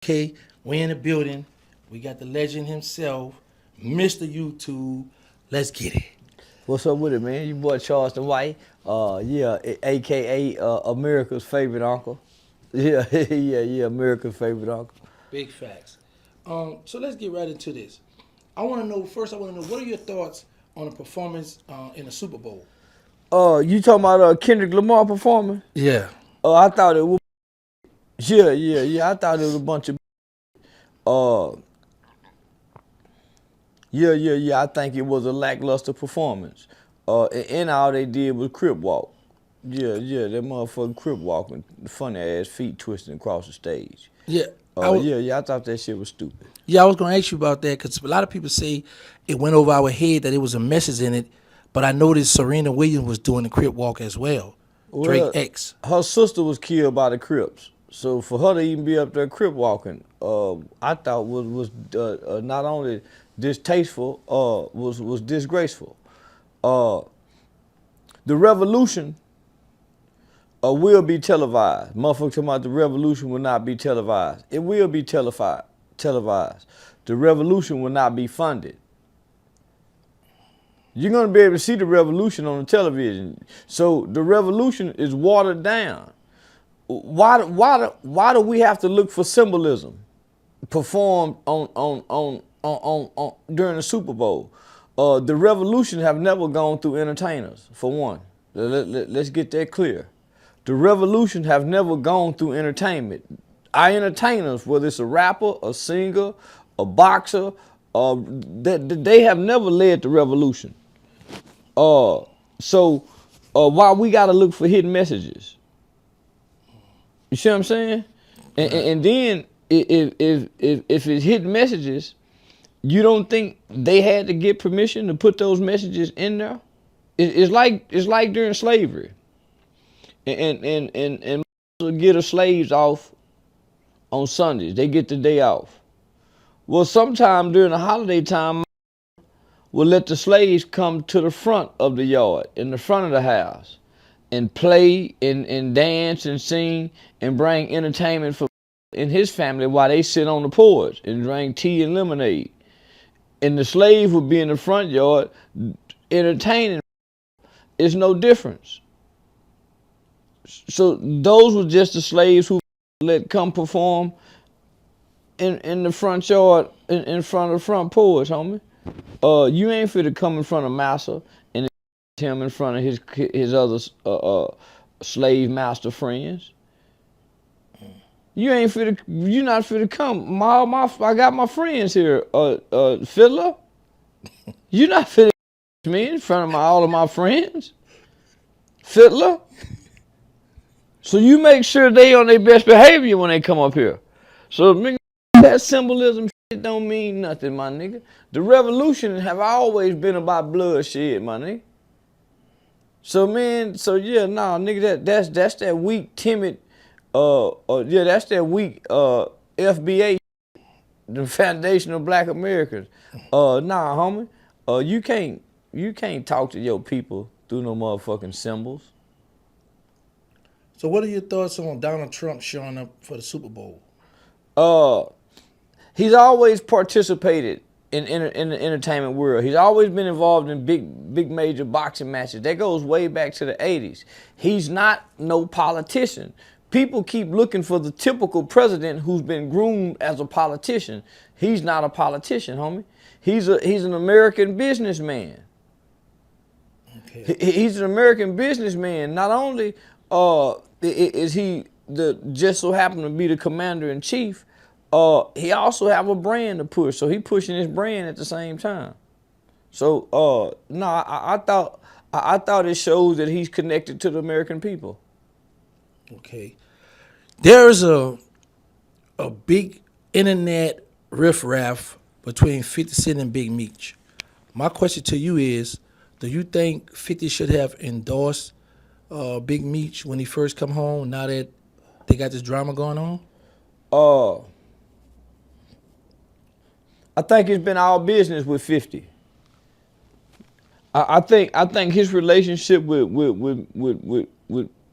Okay, we in the building. We got the legend himself, Mr. YouTube. Let's get it. What's up with it, man? You boy Charleston White, AKA America's favorite uncle. Yeah, yeah, America's favorite uncle. Big facts. So let's get right into this. I want to know first. I want to know what are your thoughts on the performance in the Super Bowl? You talking about Kendrick Lamar performing? Yeah. I thought it was. Yeah. I thought it was a bunch of. Uh, yeah. I think it was a lackluster performance. And all they did was crip walk. Yeah, that motherfucking crip walking, funny ass feet twisting across the stage. Yeah. I thought that shit was stupid. Yeah, I was going to ask you about that because a lot of people say it went over our head that it was a message in it, but I noticed Serena Williams was doing the crip walk as well. Drake X. Her sister was killed by the Crips, so for her to even be up there crip walking, I thought was not only distasteful, was disgraceful. The revolution will be televised. Motherfuckers talking about the revolution will not be televised. It will be televised. The revolution will not be funded. You're gonna be able to see the revolution on the television. So the revolution is watered down. Why do we have to look for symbolism performed on during the Super Bowl? The revolution have never gone through entertainers, for one. Let's get that clear. The revolution have never gone through entertainment. Our entertainers, whether it's a rapper, a singer, a boxer, they have never led the revolution. So why we gotta look for hidden messages? You see what I'm saying? And then if it's hidden messages, you don't think they had to get permission to put those messages in there? It's like during slavery. And get the slaves off on Sundays. They get the day off. Well, sometime during the holiday time, we'll let the slaves come to the front of the yard, in the front of the house, and play and dance and sing and bring entertainment for in his family while they sit on the porch and drink tea and lemonade. And the slave would be in the front yard entertaining. It's no difference. So those were just the slaves who let come perform in the front yard, in front of the front porch, homie. You ain't fit to come in front of Massa and him in front of his other slave master friends. You ain't fit to. You not fit to come. I got my friends here. Fiddler, you not fit to me in front of all of my friends. Fiddler. So you make sure they on their best behavior when they come up here. So that symbolism shit don't mean nothing, my nigga. The revolution have always been about bloodshed, my nigga. So man, nigga, that's that weak, timid, that's that weak FBA, the Foundation of Black Americans. Homie, you can't talk to your people through no motherfucking symbols. So what are your thoughts on Donald Trump showing up for the Super Bowl? He's always participated in the entertainment world. He's always been involved in big major boxing matches. That goes way back to the 80s. He's not no politician. People keep looking for the typical president who's been groomed as a politician. He's not a politician, homie. He's an American businessman. Okay. He's an American businessman. Not only is he just so happened to be the commander in chief, he also have a brand to push. So he pushing his brand at the same time. So I thought it shows that he's connected to the American people. Okay. There is a big internet riffraff between 50 Cent and Big Meech. My question to you is, do you think 50 should have endorsed Big Meech when he first come home, now that they got this drama going on? I think it's been all business with 50. I think his relationship with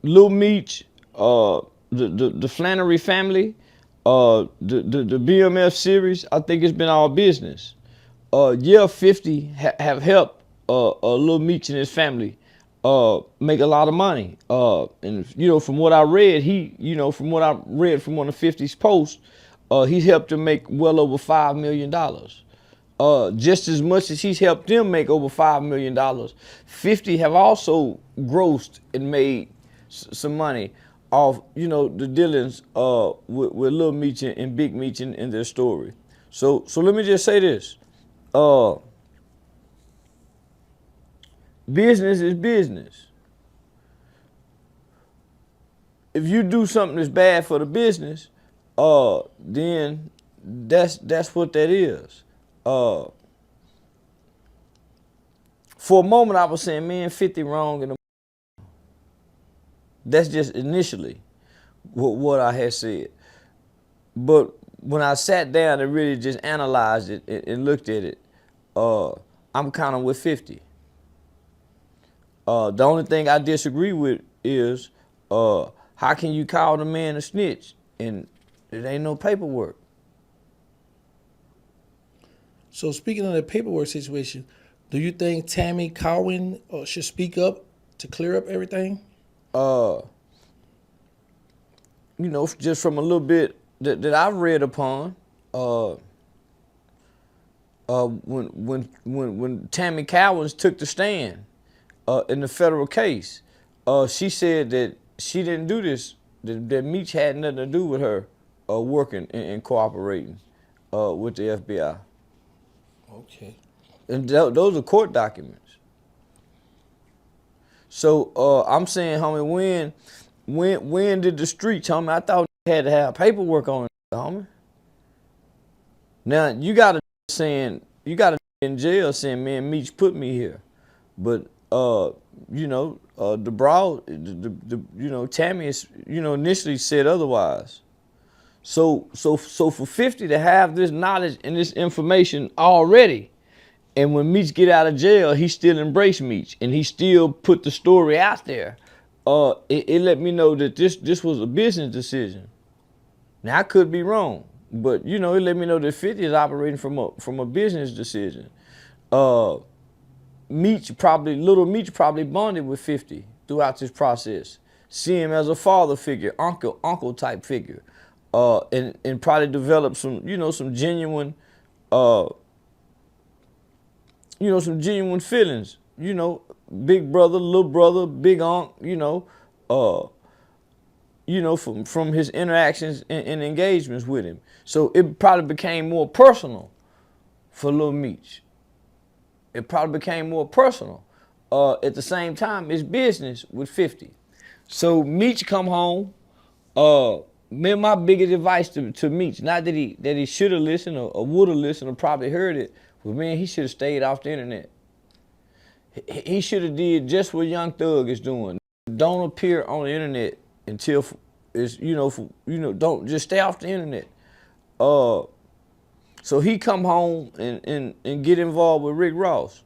Lil Meech, the Flannery family, The BMF series, I think it's been all business. Yeah, 50 have helped Lil Meech and his family make a lot of money. And from what I read, from what I read from one of 50's posts, he's helped them make well over $5 million. Just as much as he's helped them make over $5 million, 50 have also grossed and made some money off, the dealings with Lil Meech and Big Meech in their story. So let me just say this. Uh, Business is business. If you do something that's bad for the business, then that's what that is. For a moment, I was saying, man, 50 wrong, and that's just initially what I had said. But when I sat down and really just analyzed it and looked at it, I'm kind of with 50. The only thing I disagree with is how can you call the man a snitch and it ain't no paperwork? So speaking of the paperwork situation, do you think Tammy Cowan should speak up to clear up everything? Just from a little bit that I've read upon, when Tammy Cowens took the stand in the federal case, she said that she didn't do this, that Meech had nothing to do with her working and cooperating with the FBI. Okay. And those are court documents. So I'm saying, homie, when did the streets, homie? I thought they had to have paperwork on it, homie. Now you gotta in jail saying, man, Meech put me here, but the broad, Tammy is, initially said otherwise. So for 50 to have this knowledge and this information already, and when Meech get out of jail, he still embraced Meech and he still put the story out there. It let me know that this was a business decision. Now I could be wrong, but it let me know that 50 is operating from a business decision. Little Meech probably bonded with 50 throughout this process. See him as a father figure, uncle type figure, and probably develop some genuine, some genuine feelings. Big brother, little brother, big unc. From his interactions and engagements with him. So it probably became more personal for Lil Meech. It probably became more personal. At the same time, it's business with 50. So Meech come home. My biggest advice to Meech, not that he should have listened or would have listened or probably heard it, but man, he should have stayed off the internet. He should have did just what Young Thug is doing. Don't appear on the internet until it's don't just stay off the internet. So he come home and get involved with Rick Ross.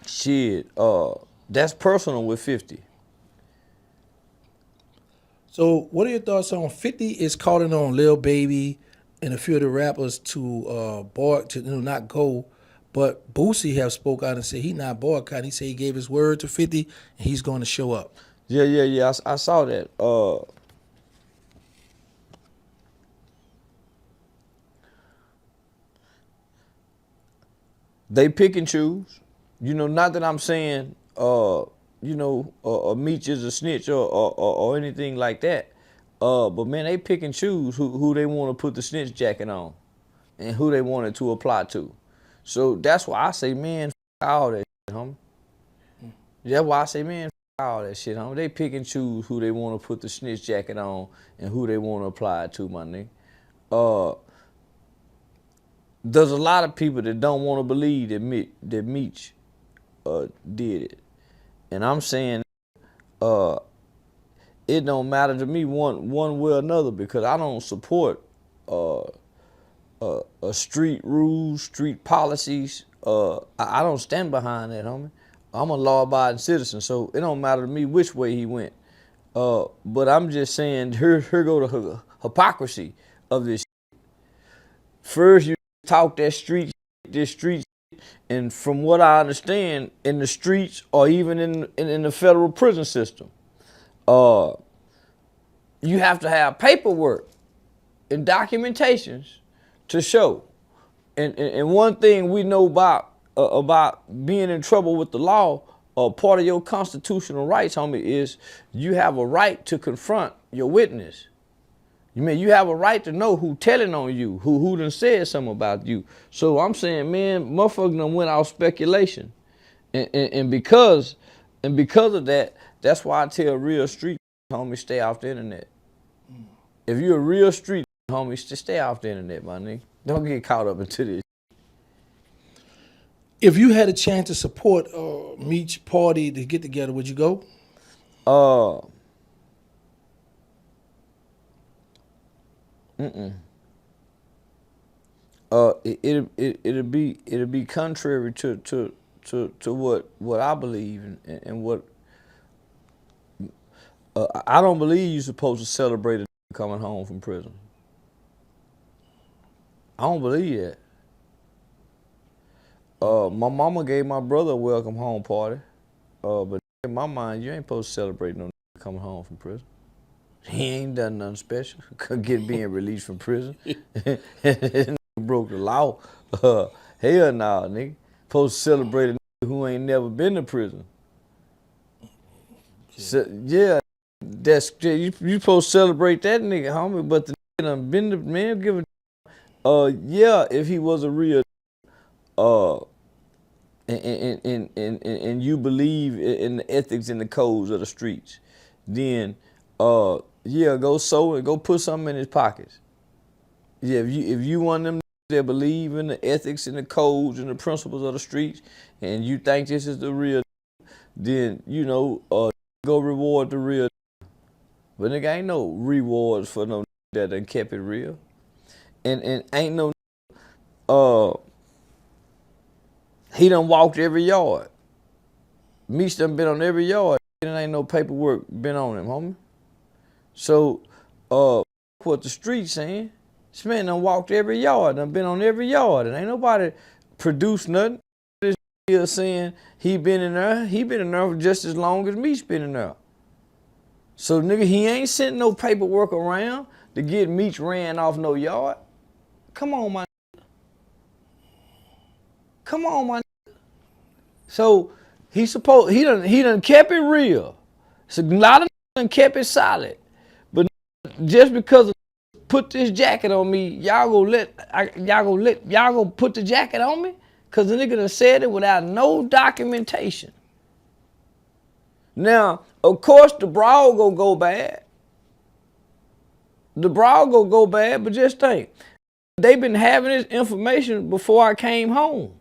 Shit, that's personal with 50. So what are your thoughts on 50 is calling on Lil Baby and a few of the rappers to not go, but Boosie have spoke out and said he not boycotting. He said he gave his word to 50 and he's going to show up. Yeah. I saw that. They pick and choose. Not that I'm saying, Meech is a snitch or anything like that. But man, they pick and choose who they want to put the snitch jacket on and who they want it to apply to. So that's why I say, man, all that shit, homie. That's why I say, man, all that shit, homie. They pick and choose who they want to put the snitch jacket on and who they want to apply it to, my nigga. There's a lot of people that don't want to believe that Meech did it. And I'm saying it don't matter to me one way or another because I don't support street rules, street policies. I don't stand behind that, homie. I'm a law-abiding citizen, so it don't matter to me which way he went. But I'm just saying, here go the hypocrisy of this. First, you talk that street, this street, and from what I understand, in the streets or even in the federal prison system, uh, you have to have paperwork and documentations to show. And one thing we know about being in trouble with the law, part of your constitutional rights, homie, is you have a right to confront your witness. You have a right to know who telling on you, who done said something about you. So I'm saying, man, motherfuckers done went off speculation, and because of that, that's why I tell real street homies, stay off the internet. If you're a real street homie, just stay off the internet, my nigga. Don't get caught up into this. If you had a chance to support Meech party to get together, would you go? Uh, it'll be contrary to what I believe and what I don't believe you're supposed to celebrate a coming home from prison. I don't believe that. My mama gave my brother a welcome home party, but in my mind, you ain't supposed to celebrate no coming home from prison. He ain't done nothing special. Could get being released from prison. Broke the law. Hell nah, nigga. Supposed to celebrate a nigga who ain't never been to prison. So, yeah, you supposed to celebrate that nigga, homie. But the nigga done been to, man, give a yeah, if he was a real and you believe in the ethics and the codes of the streets, then yeah, go sow and go put something in his pockets. Yeah, if you one of them that believe in the ethics and the codes and the principles of the streets, and you think this is the real, then go reward the real. But nigga, ain't no rewards for no that done kept it real, and ain't no he done walked every yard. Meech done been on every yard. And ain't no paperwork been on him, homie. So, what the street saying? This man done walked every yard, done been on every yard, and ain't nobody produced nothing. This nigga saying he been in there for just as long as Meech been in there. So nigga, he ain't sent no paperwork around to get Meech ran off no yard. Come on, my. Come on, my. So he done kept it real. So a lot of done kept it solid. But just because of put this jacket on me, y'all gonna put the jacket on me? Cause the nigga done said it without no documentation. Now, of course the brawl gonna go bad. The brawl gonna go bad, but just think. They been having this information before I came home.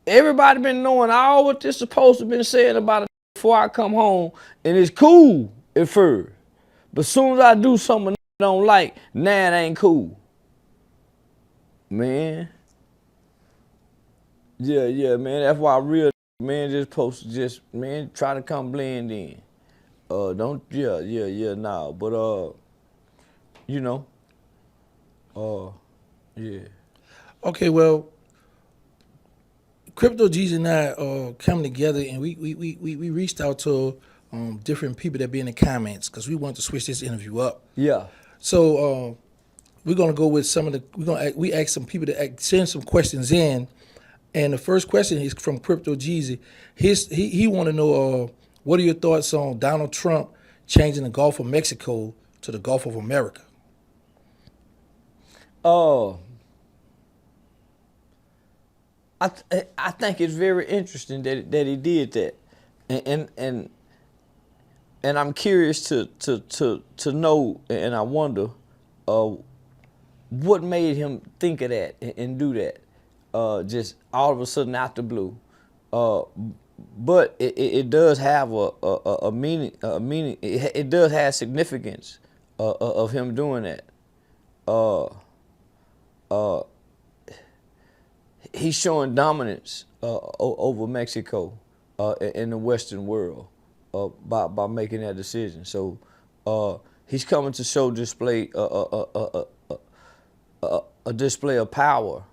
Everybody been knowing all what this supposed to been saying about it before I come home, and it's cool at first. But as soon as I do something I don't like, now it ain't cool. Man. Yeah, man. That's why real man just supposed to just, man, try to come blend in. Don't, nah. But, yeah. Okay, well, Crypto G's and I come together, and we reached out to different people that be in the comments because we want to switch this interview up. Yeah. So we're gonna go with some of the. We asked some people to send some questions in, and the first question is from Crypto Jeezy. He want to know what are your thoughts on Donald Trump changing the Gulf of Mexico to the Gulf of America? I think it's very interesting that he did that, and I'm curious to know, and I wonder what made him think of that and do that, just all of a sudden out the blue. But it does have a meaning. It does have significance of him doing that. He's showing dominance over Mexico in the Western world. by making that decision. So he's coming to show display a display of power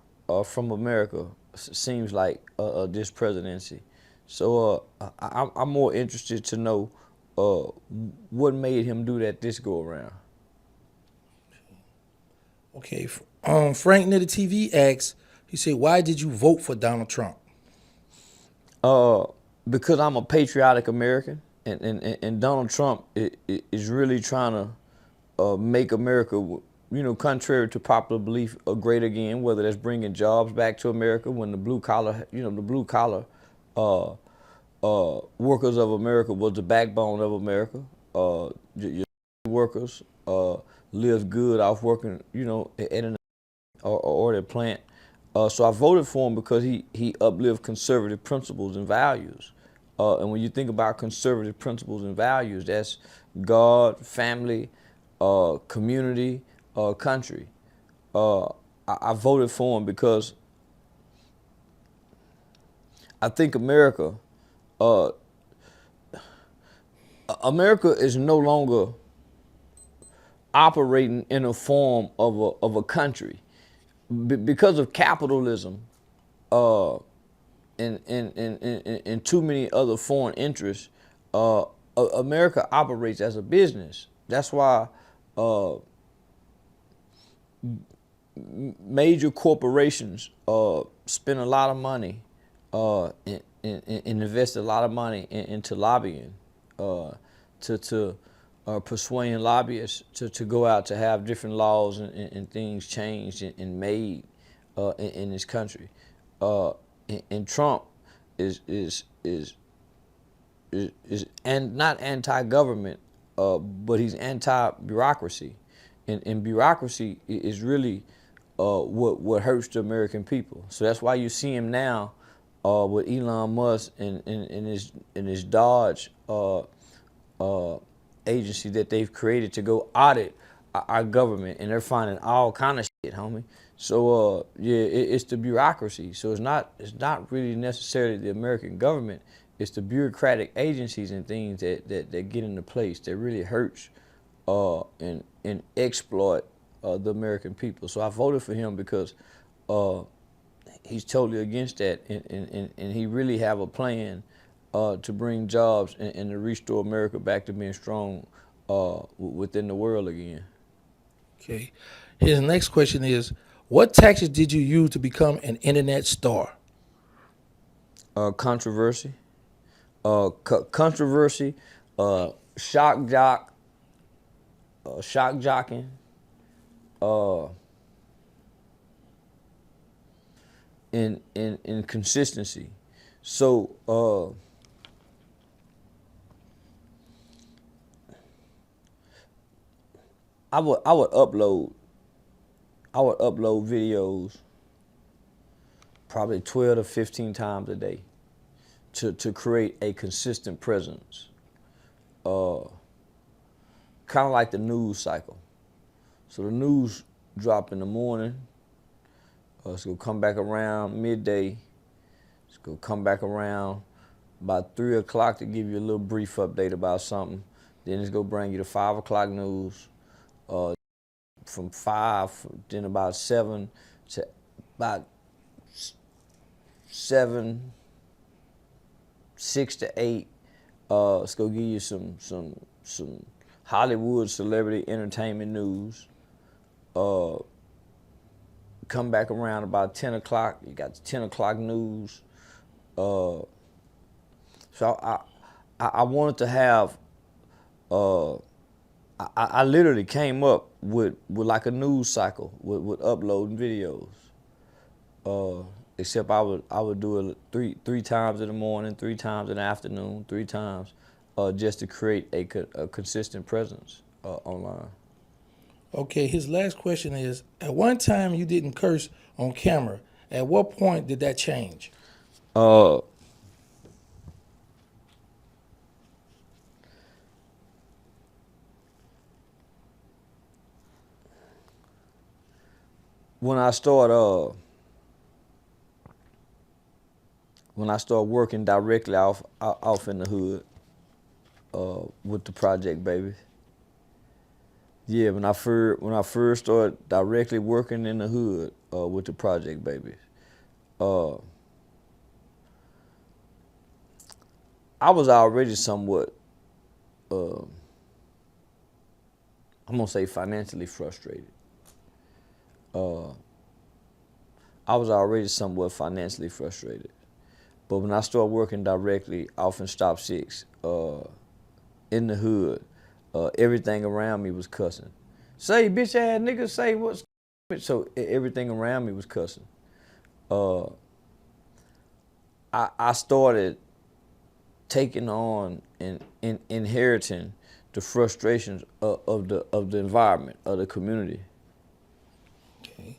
from America. Seems like this presidency. So I'm more interested to know what made him do that this go around. Okay. Frank Nitter TV asks, he said, why did you vote for Donald Trump? Because I'm a patriotic American, and Donald Trump is really trying to make America, contrary to popular belief, great again. Whether that's bringing jobs back to America, when the blue collar, workers of America was the backbone of America. Your workers live good off working, at an or their plant. So I voted for him because he uplifts conservative principles and values. And when you think about conservative principles and values, that's God, family, community, country. I voted for him because I think America is no longer operating in a form of a country because of capitalism and too many other foreign interests. America operates as a business. That's why major corporations spend a lot of money and invest a lot of money into lobbying, to persuading lobbyists to go out to have different laws and things changed and made in this country. And Trump is and not anti-government, but he's anti-bureaucracy, and bureaucracy is really what hurts the American people. So that's why you see him now with Elon Musk and his Dodge agency that they've created to go audit our government, and they're finding all kind of shit, homie. So it's the bureaucracy. So it's not really necessarily the American government. It's the bureaucratic agencies and things that get into place that really hurts and exploit the American people. So I voted for him because he's totally against that, and he really have a plan to bring jobs and to restore America back to being strong within the world again. Okay. His next question is, what tactics did you use to become an internet star? Controversy, controversy, shock jocking, in consistency. So I would upload videos probably 12 to 15 times a day to create a consistent presence. Kind of like the news cycle. So the news drop in the morning. It's gonna come back around midday. It's gonna come back around about 3 o'clock to give you a little brief update about something. Then it's gonna bring you the 5 o'clock news. From 5, then about 7 to about 7, 6 to 8. It's gonna give you some Hollywood celebrity entertainment news. Come back around about 10 o'clock. You got the 10 o'clock news. So I wanted to have. I literally came up with like a news cycle with uploading videos. Except I would do it three times in the morning, 3 times in the afternoon, 3 times, just to create a consistent presence online. Okay, his last question is, at one time you didn't curse on camera. At what point did that change? When I start working directly off in the hood, with the Project Babies. Yeah, when I first started directly working in the hood with the Project Babies, uh, I was already somewhat, I'm gonna say financially frustrated. I was already somewhat financially frustrated. But when I started working directly off in Stop 6, in the hood, everything around me was cussing. Say, bitch ass nigga, say what's so everything around me was cussing. Uh, I started taking on and inheriting the frustrations of the environment, of the community. Okay.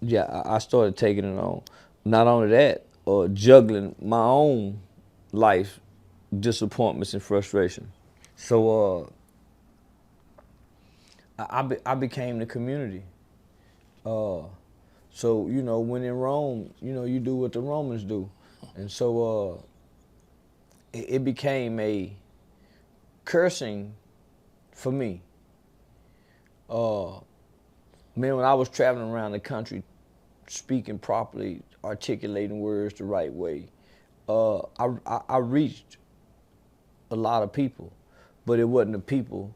Yeah, I started taking it on. Not only that, juggling my own life disappointments and frustration. So I became the community. Uh, so when in Rome, you do what the Romans do, and so it became a cursing for me. Man, when I was traveling around the country, speaking properly, articulating words the right way, I reached a lot of people, but it wasn't the people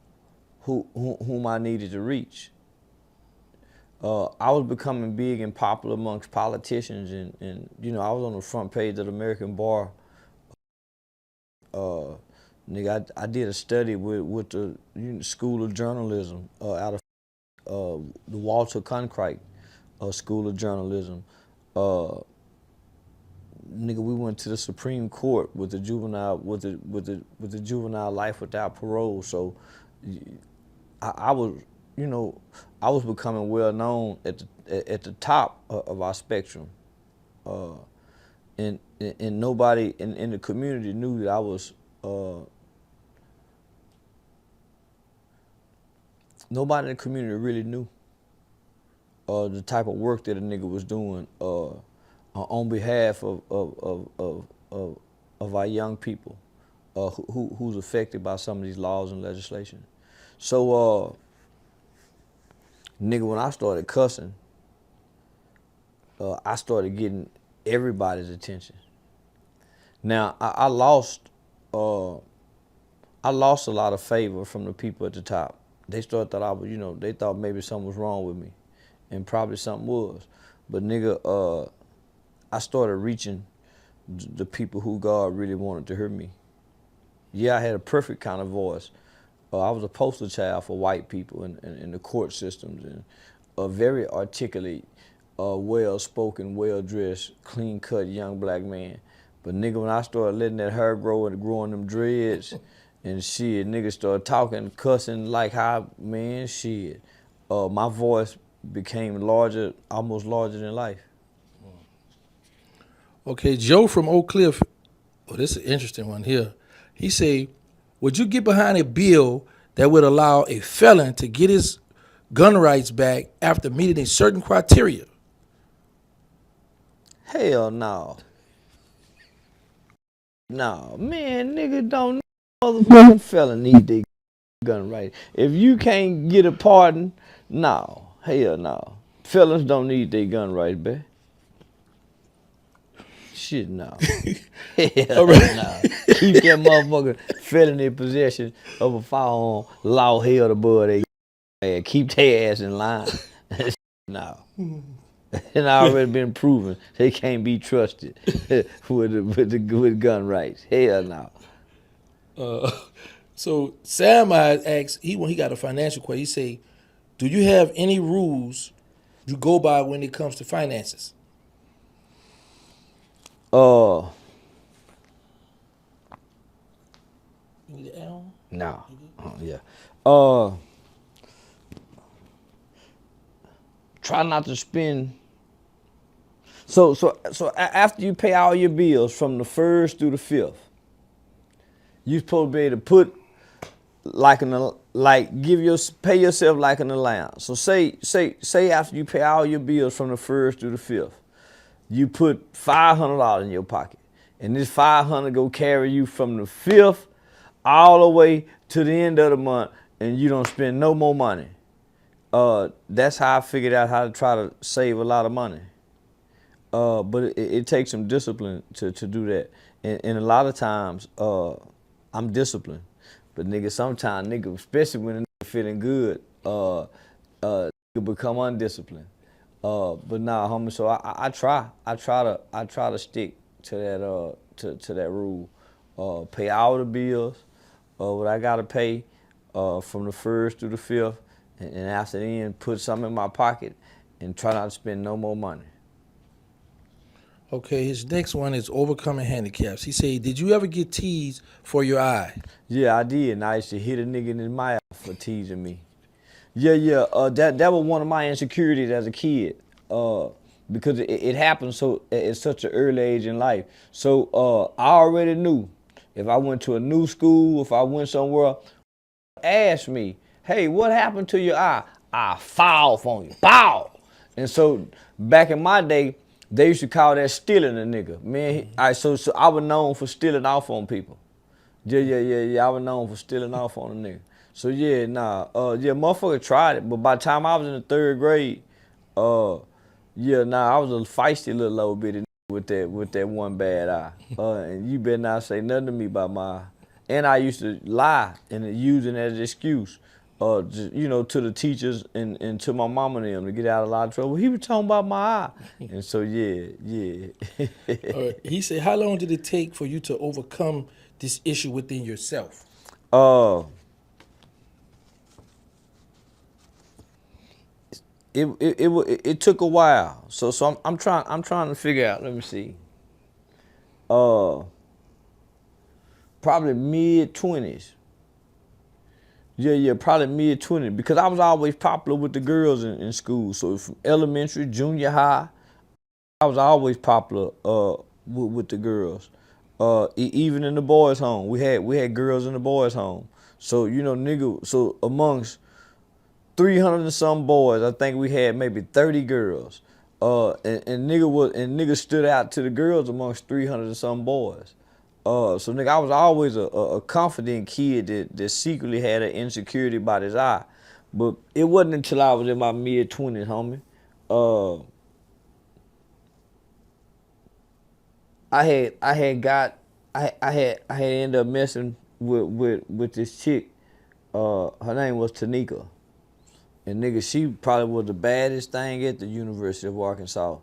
whom I needed to reach. I was becoming big and popular amongst politicians, and I was on the front page of the American Bar. Nigga, I did a study with the School of Journalism out of the Walter Cronkite School of Journalism. Nigga, we went to the Supreme Court with the juvenile life without parole. So I was, I was becoming well known at the top of our spectrum, and nobody in the community knew that I was. Nobody in the community really knew the type of work that a nigga was doing on behalf of our young people who's affected by some of these laws and legislation. So, nigga, when I started cussing, I started getting everybody's attention. Now, I lost a lot of favor from the people at the top. They started thought I was, they thought maybe something was wrong with me, and probably something was. But nigga, I started reaching the people who God really wanted to hear me. Yeah, I had a perfect kind of voice. I was a poster child for white people in the court systems, and a very articulate, well-spoken, well-dressed, clean-cut young black man. But nigga, when I started letting that hair grow and growing them dreads, and shit, niggas started talking, cussing like how, man, shit. My voice became larger, almost larger than life. Okay, Joe from Oak Cliff. Oh, this is an interesting one here. He say, would you get behind a bill that would allow a felon to get his gun rights back after meeting a certain criteria? Hell no. No, man, nigga don't motherfucking felon need their gun right. If you can't get a pardon, no. Hell no. Felons don't need their gun right, baby. Shit, no. Hell no. Keep that motherfucker felony possession of a firearm law held above their head. Keep their ass in line. No. And already been proven they can't be trusted with gun rights. Hell no. So Sam asks, when he got a financial question, he say, do you have any rules you go by when it comes to finances? No. Yeah. Try not to spend. So after you pay all your bills from the 1st through the 5th, you're supposed to be able to put pay yourself like an allowance. So say after you pay all your bills from the 1st through the 5th, you put $500 in your pocket. and this 500 go carry you from the 5th all the way to the end of the month, and you don't spend no more money. That's how I figured out how to try to save a lot of money. But it takes some discipline to do that. And a lot of times, I'm disciplined. But nigga, sometimes nigga, especially when a nigga feeling good, nigga become undisciplined. But nah, homie. So I try to stick to that to that rule. Pay all the bills, what I gotta pay, from the 1st through the 5th, and after then put something in my pocket, and try not to spend no more money. Okay, his next one is overcoming handicaps. He said, "Did you ever get teased for your eye?" Yeah, I did, and I used to hit a nigga in his mouth for teasing me. Yeah. That was one of my insecurities as a kid. Because it happened so at such an early age in life. So I already knew if I went to a new school, if I went somewhere, ask me, hey, what happened to your eye? I fall on you. Bow. And so back in my day, they used to call that stealing a nigga. Man, so I was known for stealing off on people. Yeah. I was known for stealing off on a nigga. So yeah, motherfucker tried it, but by the time I was in the 3rd grade, I was a feisty little old bitty nigga with that one bad eye. And you better not say nothing to me about my eye. And I used to lie and use it as an excuse, to the teachers and to my mama and them to get out of a lot of trouble. He was talking about my eye. And so, yeah. He said, "How long did it take for you to overcome this issue within yourself?" Uh, it took a while. So I'm trying to figure out. Let me see. Probably mid-20s. Yeah, probably mid-20s, because I was always popular with the girls in school. So from elementary, junior high, I was always popular with the girls. Even in the boys' home, we had girls in the boys' home. So nigga, so amongst 300 and some boys, I think we had maybe 30 girls. And nigga stood out to the girls amongst 300 and some boys. So nigga, I was always a confident kid that secretly had an insecurity about his eye. But it wasn't until I was in my mid-20s, homie. I had ended up messing with this chick. Her name was Tanika. And nigga, she probably was the baddest thing at the University of Arkansas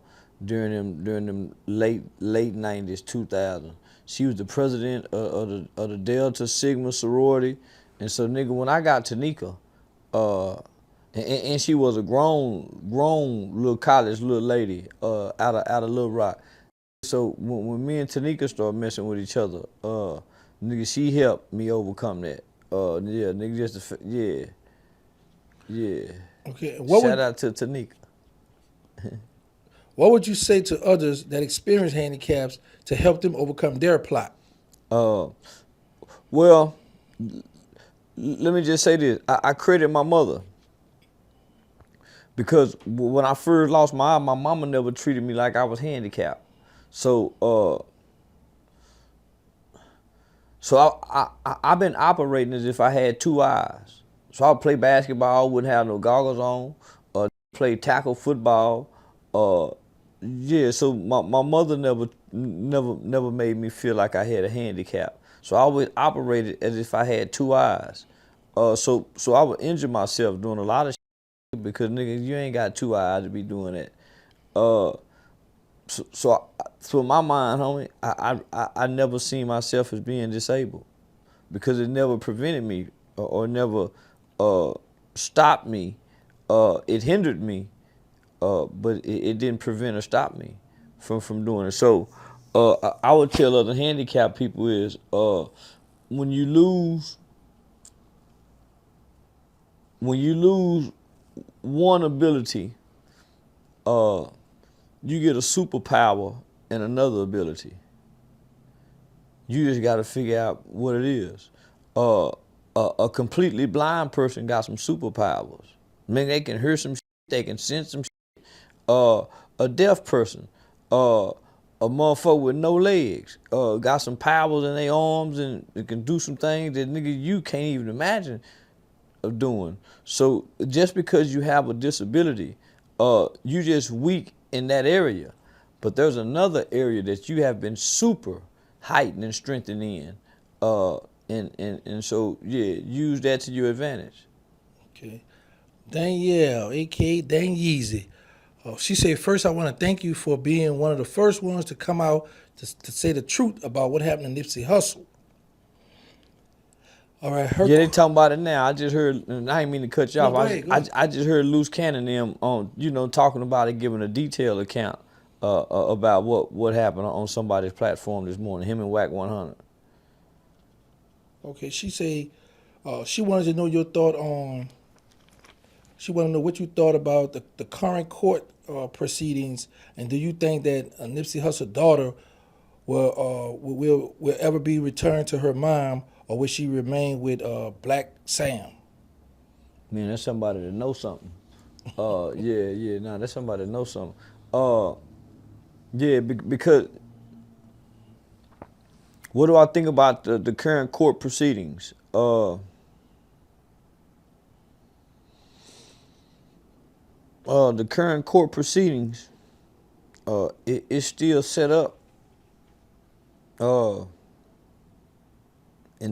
during them late 90s, 2000. She was the president of the Delta Sigma sorority. And so nigga, when I got Tanika, and she was a grown little college little lady out of Little Rock. So when me and Tanika started messing with each other, nigga, she helped me overcome that. Yeah, nigga, yeah. Okay, Shout out to Tanika. what would you say to others that experience handicaps to help them overcome their plot? Well, let me just say this. I credit my mother, because when I first lost my eye, my mama never treated me like I was handicapped. So I've been operating as if I had 2 eyes. So I would play basketball, wouldn't have no goggles on, play tackle football. So my mother never made me feel like I had a handicap. So I always operated as if I had 2 eyes. So I would injure myself doing a lot of shit, because nigga, you ain't got 2 eyes to be doing that. So in my mind, homie, I never seen myself as being disabled, because it never prevented me or never stopped me. It hindered me, but it didn't prevent or stop me from doing it. So I would tell other handicapped people is, when you lose one ability, you get a superpower and another ability. You just got to figure out what it is. A completely blind person got some superpowers. I mean, they can hear some shit, they can sense some shit. A deaf person a motherfucker with no legs, got some powers in their arms and can do some things that nigga you can't even imagine of doing. So just because you have a disability, you just weak in that area. But there's another area that you have been super heightened and strengthened in. Uh, and so yeah, use that to your advantage. Okay. Danielle, aka Dan Yeezy. She said, first, I want to thank you for being one of the first ones to come out to say the truth about what happened to Nipsey Hussle. All right, her. Yeah, they talking about it now. I just heard, and I didn't mean to cut you No, off. go ahead, go ahead. I just heard Loose Cannon them on, talking about it, giving a detailed account about what happened on somebody's platform this morning. Him and Whack 100. Okay, she say she wanted to know your thought on. She wanted to know what you thought about the current court proceedings, and do you think that Nipsey Hussle's daughter will ever be returned to her mom, or will she remain with Black Sam? Man, that's somebody that knows something. Nah, that's somebody that knows something. Because what do I think about the current court proceedings? The current court proceedings, it's still set up, and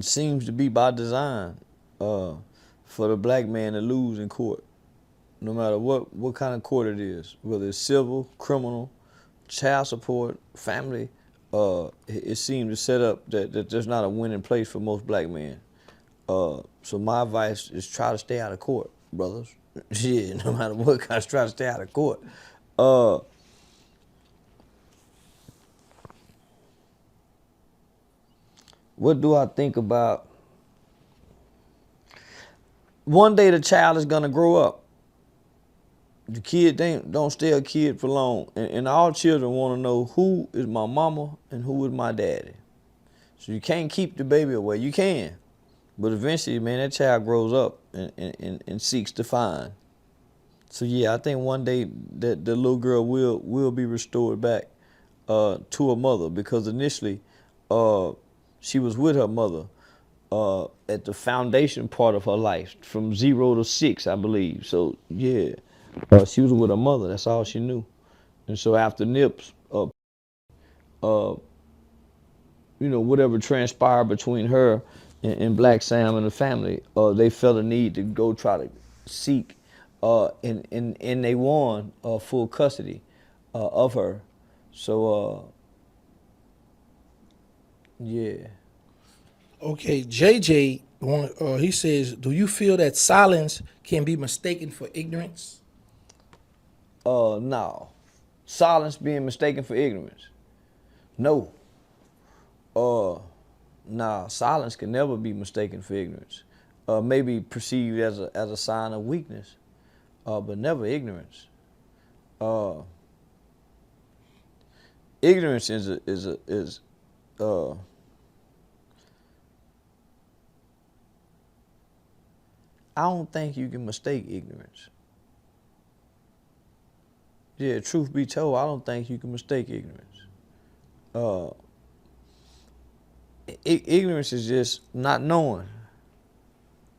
seems to be by design, for the black man to lose in court, no matter what kind of court it is, whether it's civil, criminal, child support, family. It seems to set up that there's not a winning place for most black men. So my advice is try to stay out of court, brothers. Yeah, no matter what, guys, try to stay out of court. What do I think about? One day the child is gonna grow up. The kid don't stay a kid for long, and all children want to know who is my mama and who is my daddy. So you can't keep the baby away. You can, but eventually, man, that child grows up and seeks to find. So yeah, I think one day that the little girl will be restored back to her mother, because initially she was with her mother at the foundation part of her life, from 0 to 6, I believe. So yeah, she was with her mother. That's all she knew. And so after Nips, whatever transpired between her and Black Sam and the family, they felt a need to go try to seek, and they won full custody of her. So yeah. Okay, JJ, he says, do you feel that silence can be mistaken for ignorance? No. Silence being mistaken for ignorance. No. Nah, silence can never be mistaken for ignorance. Maybe perceived as a sign of weakness, but never ignorance. Ignorance is I don't think you can mistake ignorance. Yeah, truth be told, I don't think you can mistake ignorance. Ignorance is just not knowing.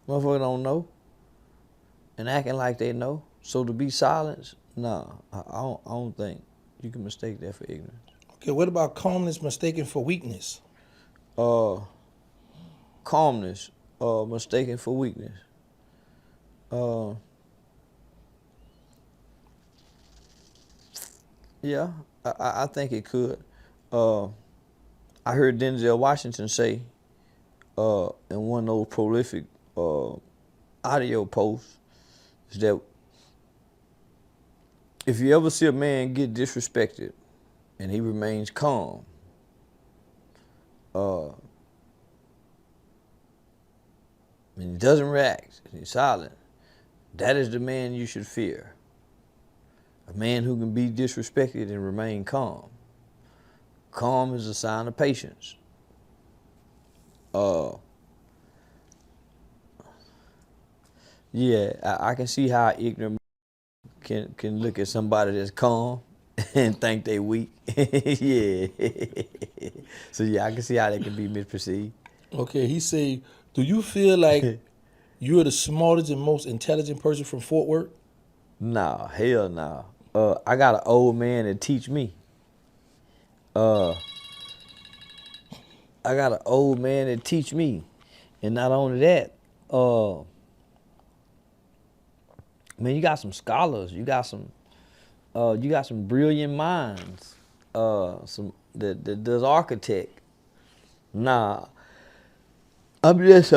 Motherfucker don't know and acting like they know. So to be silenced, nah, I don't think you can mistake that for ignorance. Okay, what about calmness mistaken for weakness? Calmness, mistaken for weakness. Yeah, I think it could. I heard Denzel Washington say in one of those prolific audio posts is that if you ever see a man get disrespected and he remains calm, and he doesn't react, he's silent, that is the man you should fear. A man who can be disrespected and remain calm. Calm is a sign of patience. Yeah, I can see how ignorant can look at somebody that's calm and think they weak. Yeah. So yeah, I can see how they can be misperceived. Okay, he say, do you feel like you're the smartest and most intelligent person from Fort Worth? Nah, hell nah. I got an old man that teach me. Uh, I got an old man that teach me, and not only that, man, you got some scholars. You got some brilliant minds. Some that does architect. Nah, I'm just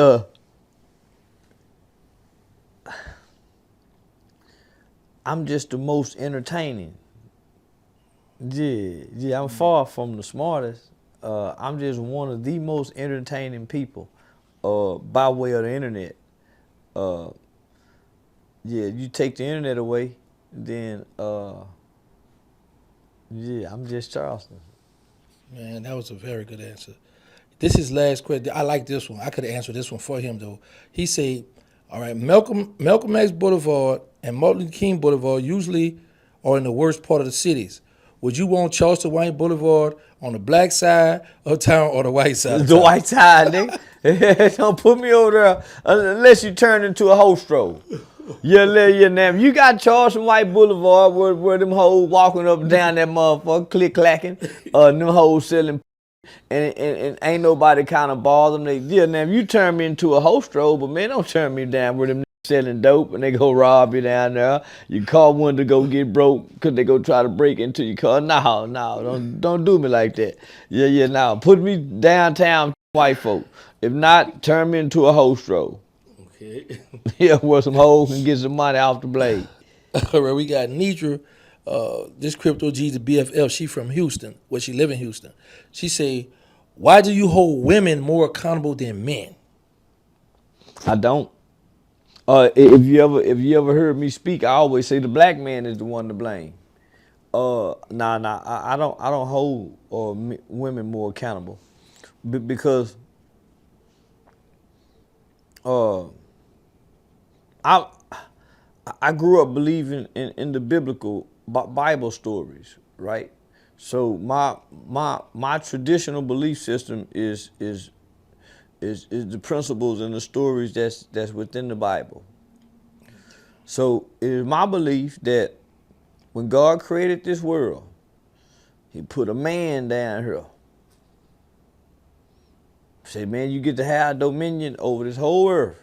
I'm just the most entertaining. Yeah, I'm far from the smartest. I'm just one of the most entertaining people by way of the internet. Uh, yeah, you take the internet away, then yeah, I'm just Charleston. Man, that was a very good answer. This is last question. I like this one. I could have answered this one for him though. He said, "All right, Malcolm X Boulevard and Martin Luther King Boulevard usually are in the worst part of the cities. Would you want Charleston White Boulevard on the black side of town or the white side of The town?" white side, nigga. Don't put me over there unless you turn into a hoe stroll. Yeah, now you got Charleston White Boulevard where them hoes walking up and down that motherfucker, click clacking, them hoes selling, and ain't nobody kind of bother them. Yeah, now if you turn me into a hoe stroll, but man, don't turn me down where them selling dope and they go rob you down there. You call one to go get broke because they go try to break into your car. No, don't do me like that. Yeah, now put me downtown white folk. If not, turn me into a hoe stroll. Okay. Yeah, where some hoes can get some money off the blade. All right, we got Nidra, this crypto G, the BFL. She from Houston. Well, she live in Houston. She say, "Why do you hold women more accountable than men?" I don't. If you ever heard me speak, I always say the black man is the one to blame. I don't hold women more accountable because uh, I I grew up believing in the biblical Bible stories, right? So my traditional belief system is the principles and the stories that's within the Bible. So it is my belief that when God created this world, He put a man down here. Said, man, you get to have dominion over this whole earth.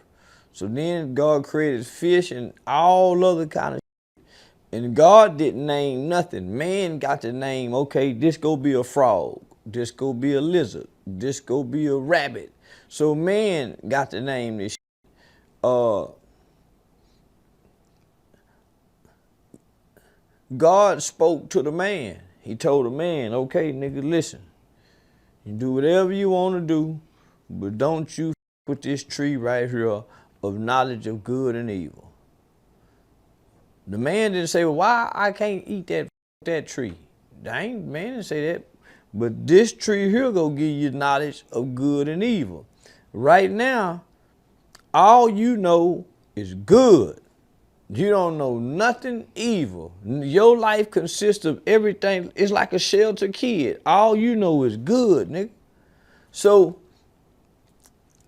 So then God created fish and all other kind of shit. And God didn't name nothing. Man got to name, okay, this go be a frog. This go be a lizard. This go be a rabbit. So man got to name this shit. God spoke to the man. He told the man, okay, nigga, listen. You do whatever you want to do, but don't you with this tree right here of knowledge of good and evil. The man didn't say, well, why I can't eat that tree? Man didn't say that. But this tree here gonna give you knowledge of good and evil. Right now, all you know is good. You don't know nothing evil. Your life consists of everything. It's like a sheltered kid. All you know is good, nigga. So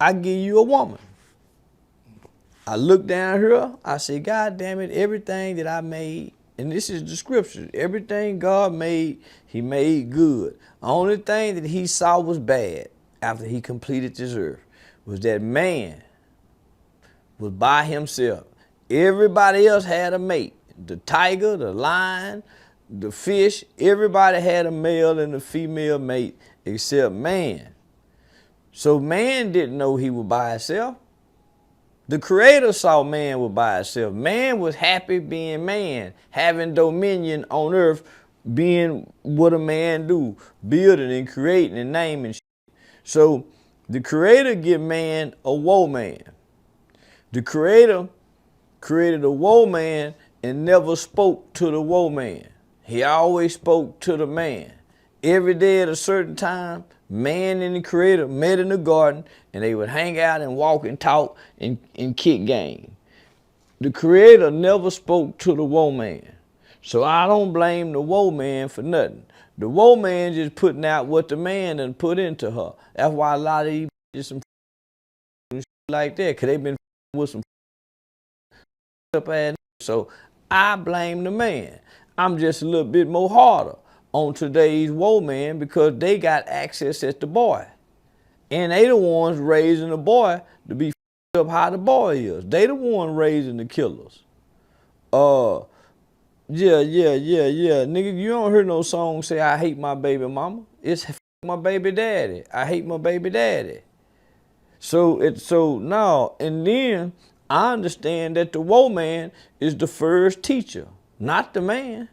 I give you a woman. I look down here, I say, God damn it, everything that I made, and this is the scripture, everything God made, He made good. The only thing that He saw was bad after He completed this earth was that man was by himself. Everybody else had a mate. The tiger, the lion, the fish, everybody had a male and a female mate except man. So man didn't know he was by himself. The Creator saw man was by himself. Man was happy being man, having dominion on earth, being what a man do, building and creating and naming shit. So the Creator give man a woe man. The Creator created a woe man and never spoke to the woe man. He always spoke to the man. Every day at a certain time, man and the Creator met in the garden and they would hang out and walk and talk and kick game. The Creator never spoke to the woe man. So I don't blame the woe man for nothing. The woe man just putting out what the man done put into her. That's why a lot of these just some like that, cause they been with some up ass. So I blame the man. I'm just a little bit more harder on today's woe man because they got access at the boy. And they the ones raising the boy to be up how the boy is. They the one raising the killers. Yeah. Nigga, you don't hear no song say I hate my baby mama. It's my baby daddy. I hate my baby daddy. So now and then I understand that the woe man is the first teacher, not the man.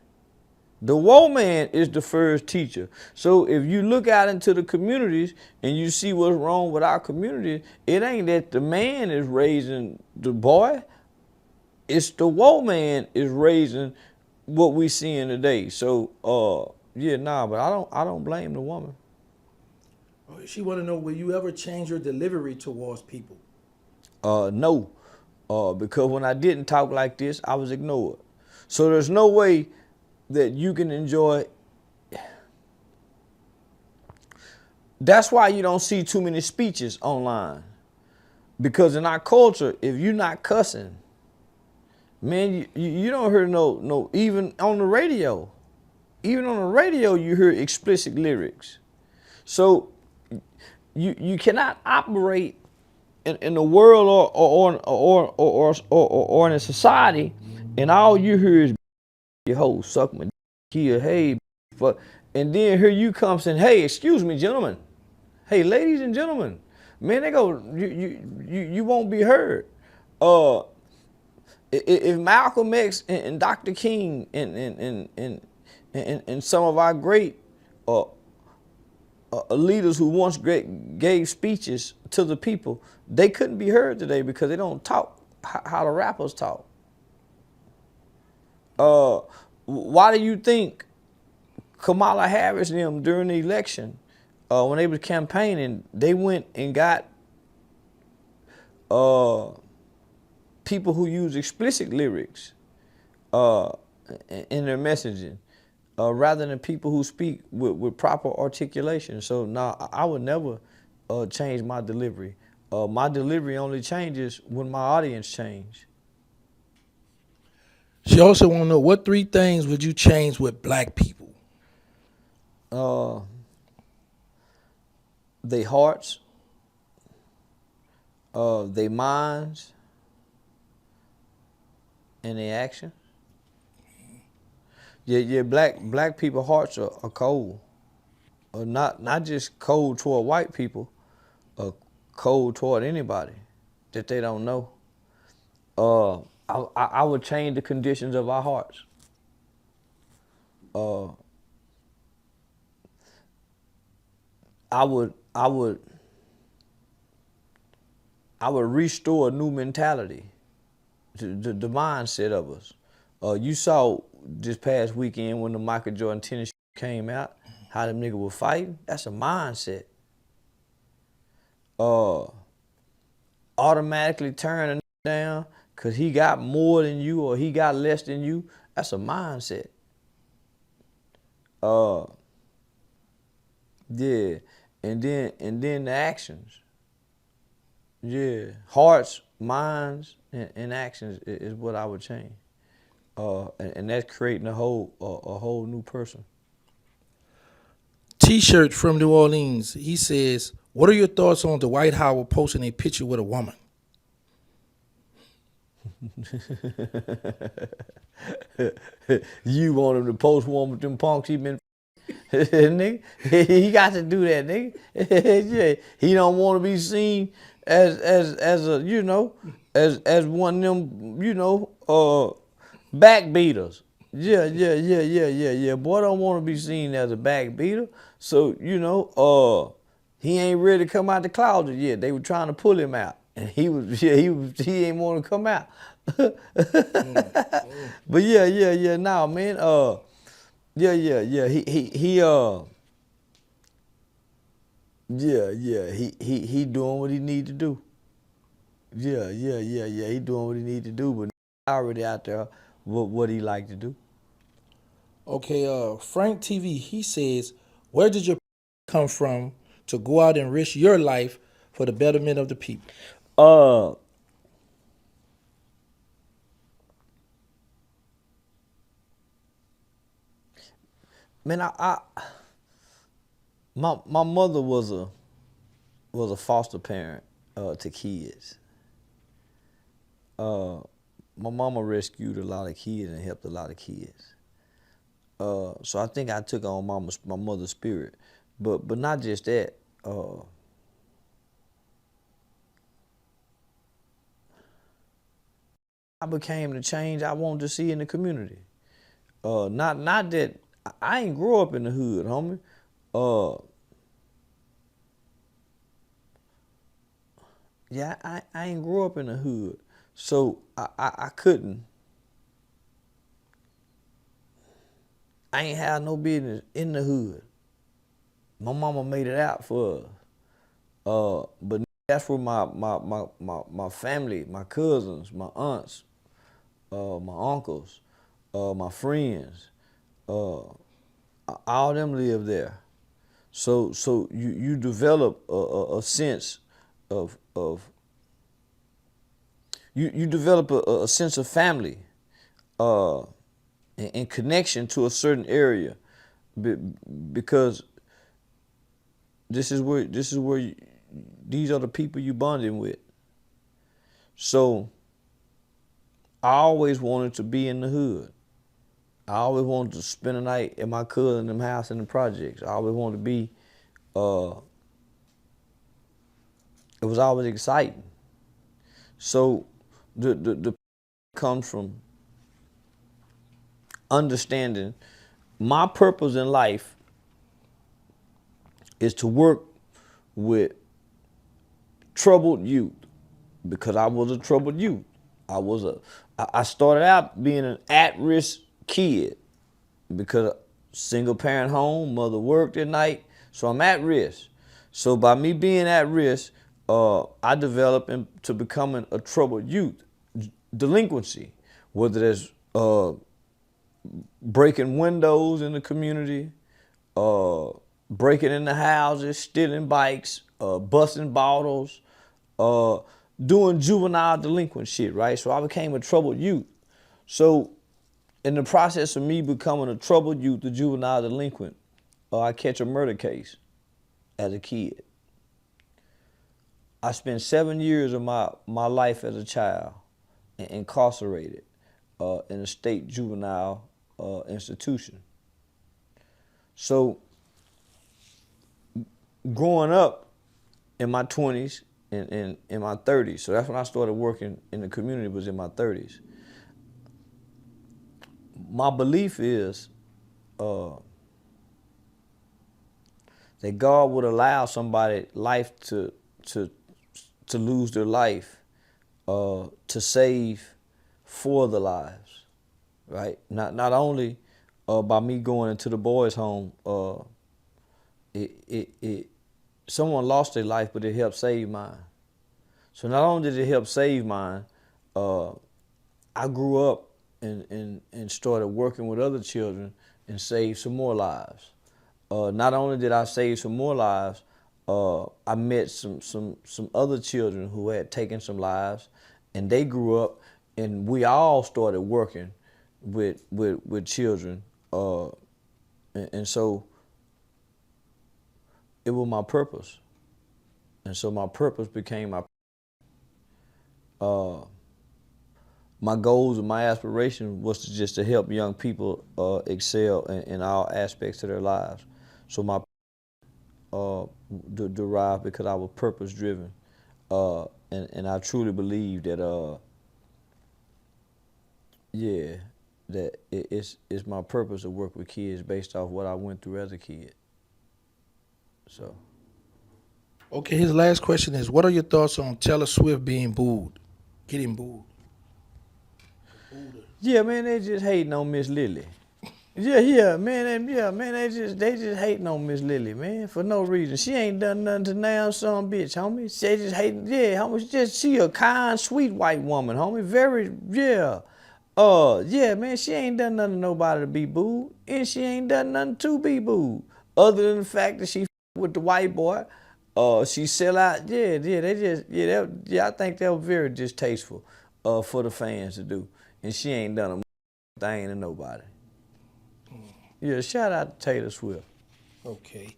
The woe man is the first teacher. So if you look out into the communities and you see what's wrong with our community, it ain't that the man is raising the boy. It's the woe man is raising what we seeing today. So but I don't blame the woman. She want to know, will you ever change your delivery towards people? No. Because when I didn't talk like this, I was ignored. So there's no way that you can enjoy. That's why you don't see too many speeches online. Because in our culture, if you're not cussing, man, you don't hear no, even on the radio. Even on the radio, you hear explicit lyrics. So you cannot operate in the world or in a society, and all you hear is your hoe suck my here, hey, and then here you come saying, hey, excuse me, gentlemen, hey, ladies and gentlemen, man, they go, you won't be heard. If Malcolm X and Dr. King and some of our great leaders who once gave speeches to the people, they couldn't be heard today because they don't talk how the rappers talk. Why do you think Kamala Harris and them during the election, when they was campaigning, they went and got people who use explicit lyrics in their messaging, rather than people who speak with proper articulation? So now I would never change my delivery. My delivery only changes when my audience change. She also want to know, what 3 things would you change with black people? They hearts, they minds, and they action. Yeah. Black people hearts are cold, not just cold toward white people, cold toward anybody that they don't know. I would change the conditions of our hearts. I would restore a new mentality to the mindset of us. You saw this past weekend when the Michael Jordan tennis came out, how them niggas were fighting. That's a mindset. Automatically turn a down because he got more than you or he got less than you. That's a mindset. Yeah, and then the actions. Yeah, hearts, minds, and actions is what I would change. And that's creating a whole new person. T-shirt from New Orleans. He says, what are your thoughts on Dwight Howard posting a picture with a woman? You want him to post one with them punks he been nigga? He got to do that, nigga. Yeah. He don't want to be seen as a, you know, as one of them, you know, backbeaters. Yeah. Boy don't want to be seen as a backbeater. So, you know, he ain't ready to come out the closet yet. They were trying to pull him out. And he ain't want to come out. But yeah, nah, man. Yeah. He doing what he need to do. Yeah. He doing what he need to do, but already out there what he like to do. Okay, Frank TV, he says, where did your come from to go out and risk your life for the betterment of the people? Uh, man, my mother was a foster parent to kids. My mama rescued a lot of kids and helped a lot of kids. So I think I took on my mother's spirit, but not just that. I became the change I wanted to see in the community. Not that I ain't grow up in the hood, homie. Uh, yeah, I ain't grew up in the hood, so I couldn't. I ain't had no business in the hood. My mama made it out for us. But that's where my family, my cousins, my aunts, my uncles, my friends, all them live there. So you develop a sense of you develop a sense of family uh, and connection to a certain area because these are the people you bonding with. So I always wanted to be in the hood. I always wanted to spend a night at my cousin them house in the projects. I always wanted to be. It was always exciting. So the comes from understanding my purpose in life is to work with troubled youth because I was a troubled youth. I started out being an at-risk kid because single parent home, mother worked at night, so I'm at risk. So by me being at risk, I developed into becoming a troubled youth. Delinquency, whether that's breaking windows in the community, breaking into houses, stealing bikes, busting bottles, uh, doing juvenile delinquent shit, right? So I became a troubled youth. So in the process of me becoming a troubled youth, a juvenile delinquent, I catch a murder case as a kid. I spent 7 years of my life as a child incarcerated in a state juvenile institution. So growing up in my 20s and in my 30s, so that's when I started working in the community, was in my 30s. My belief is that God would allow somebody life to lose their life to save for the lives, right? Not only by me going into the boys' home, someone lost their life, but it helped save mine. So not only did it help save mine, I grew up and started working with other children and saved some more lives. Not only did I save some more lives, I met some other children who had taken some lives, and they grew up, and we all started working with children, and so it was my purpose, and so my purpose became my goals and my aspiration was just to help young people excel in all aspects of their lives. So my derived because I was purpose driven, and I truly believe that yeah, that it's my purpose to work with kids based off what I went through as a kid. So Okay, his last question is, what are your thoughts on Taylor Swift being booed, getting booed? yeah, man, they just hating on Miss Lily. Yeah, man, they just hating on Miss Lily, man, for no reason. She ain't done nothing to now some bitch, homie. They just hating, yeah, homie. She a kind, sweet white woman, homie. Very, yeah. Yeah, man, she ain't done nothing to nobody to be booed, and she ain't done nothing to be booed, other than the fact that she with the white boy. She sell out. Yeah, they just, I think that was very distasteful, for the fans to do, and she ain't done a thing to nobody. Yeah, shout out to Taylor Swift. Okay.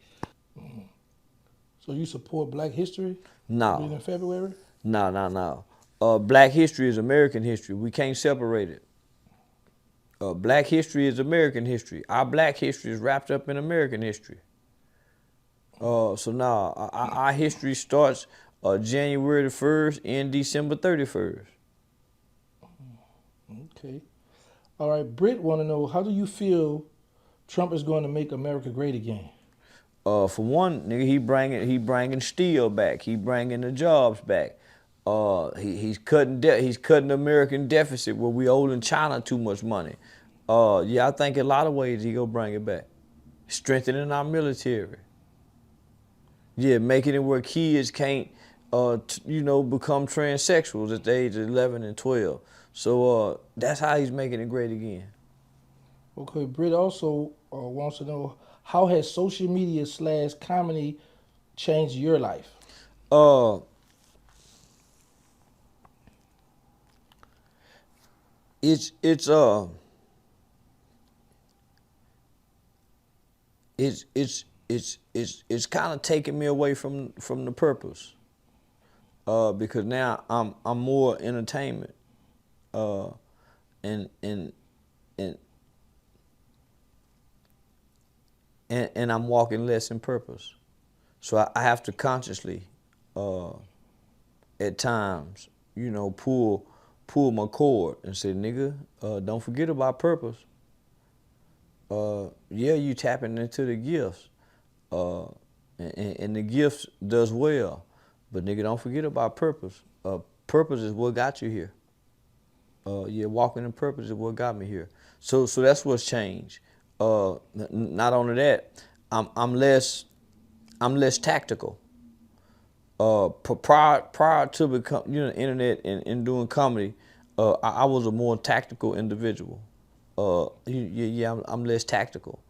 So you support Black History? Being No, in February? no. Black history is American history. We can't separate it. Black history is American history. Our black history is wrapped up in American history. So now our history starts January the 1st and December 31st. Okay. All right. Britt want to know, how do you feel Trump is going to make America great again? For one, nigga, he bringing steel back. He bringing the jobs back. He's cutting the American deficit where we owing China too much money. Yeah, I think in a lot of ways he gonna bring it back. Strengthening our military. Yeah, making it where kids can't, become transsexuals at the age of 11 and 12. So that's how he's making it great again. Okay. Britt also wants to know, how has social media / comedy changed your life? Uh, it's it's uh it's kind of taking me away from the purpose. Because now I'm more entertainment. Uh, and and and and I'm walking less in purpose. So I have to consciously, at times, pull my cord and say, nigga, don't forget about purpose. Yeah, you tapping into the gifts, uh, and the gifts does well, but nigga, don't forget about purpose. Purpose is what got you here. Yeah, walking in purpose is what got me here. So that's what's changed. Not only that, I'm less tactical. Prior to become internet and doing comedy, I was a more tactical individual. I'm less tactical.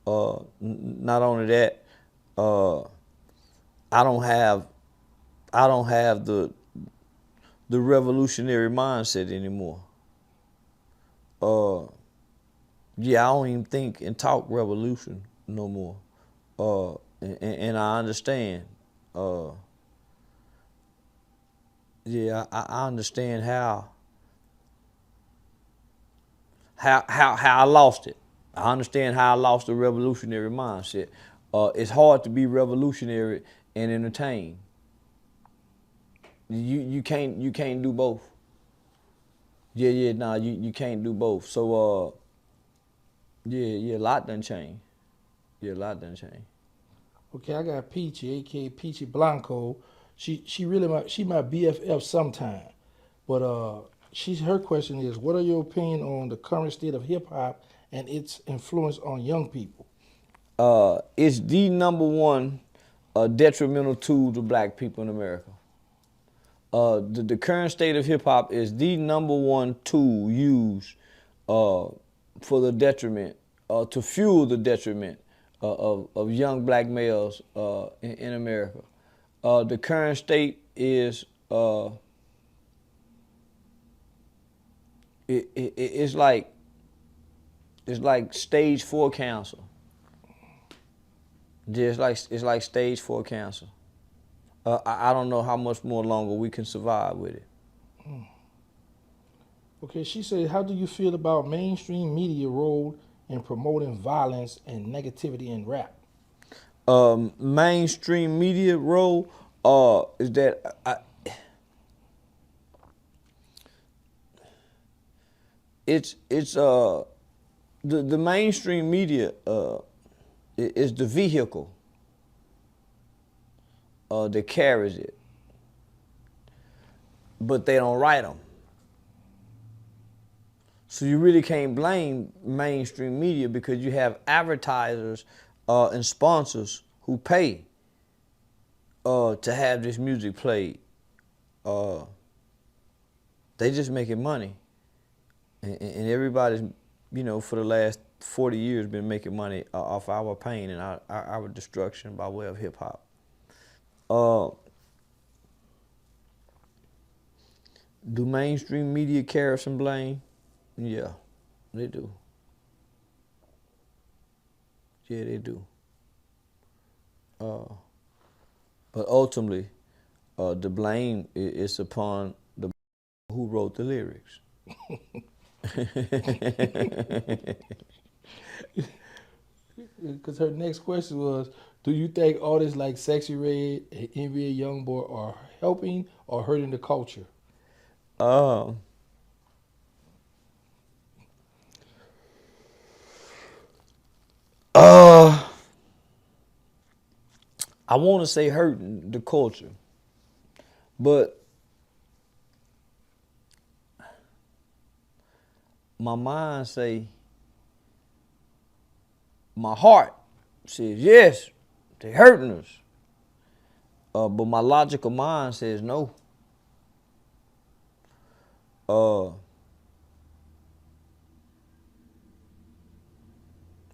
Not only that, I don't have the revolutionary mindset anymore. Yeah, I don't even think and talk revolution no more. And I understand. Yeah, I understand how I lost it. I understand how I lost the revolutionary mindset. It's hard to be revolutionary and entertain. You can't do both. Nah, you can't do both. So a lot done changed. Yeah, a lot done changed. Okay, I got Peachy, aka Peachy Blanco. She really my BFF sometime, but her question is, what are your opinion on the current state of hip hop and its influence on young people? It's the number one detrimental tool to black people in America. The current state of hip hop is the number one tool used for the detriment, to fuel the detriment of young black males in America. The current state is it's like stage 4 cancer. Yeah, it's like stage 4 cancer. I don't know how much more longer we can survive with it. Okay, she said, how do you feel about mainstream media role in promoting violence and negativity in rap? Mainstream media role is that the mainstream media is the vehicle that carries it, but they don't write them. So you really can't blame mainstream media because you have advertisers and sponsors who pay to have this music played. They just making money, and everybody's, for the last 40 years been making money off our pain and our destruction by way of hip hop. Do mainstream media carry some blame? Yeah, they do. Yeah, they do. But ultimately, the blame is upon the who wrote the lyrics. Because her next question was, do you think artists like Sexy Red and NBA Youngboy are helping or hurting the culture? Uh, uh, I want to say hurting the culture, but my mind say, my heart says yes, they hurting us. But my logical mind says no.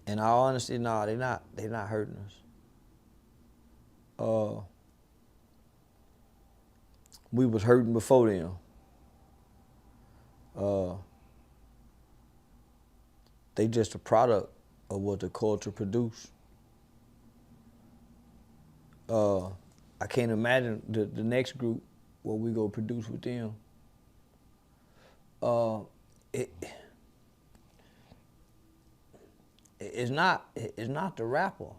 And I honestly, no, they're not hurting us. We was hurting before them. They just a product of what the culture produced. I can't imagine the next group what we go produce with them. It's not the rapper.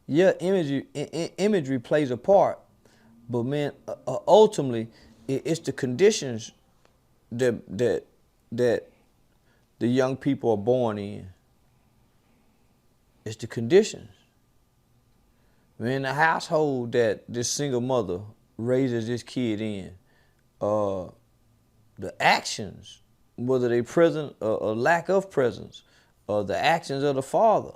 Yeah, imagery plays a part, but man, ultimately, it's the conditions that the young people are born in. It's the conditions. Man, the household that this single mother raises this kid in, the actions, whether they present or lack of presence, the actions of the father,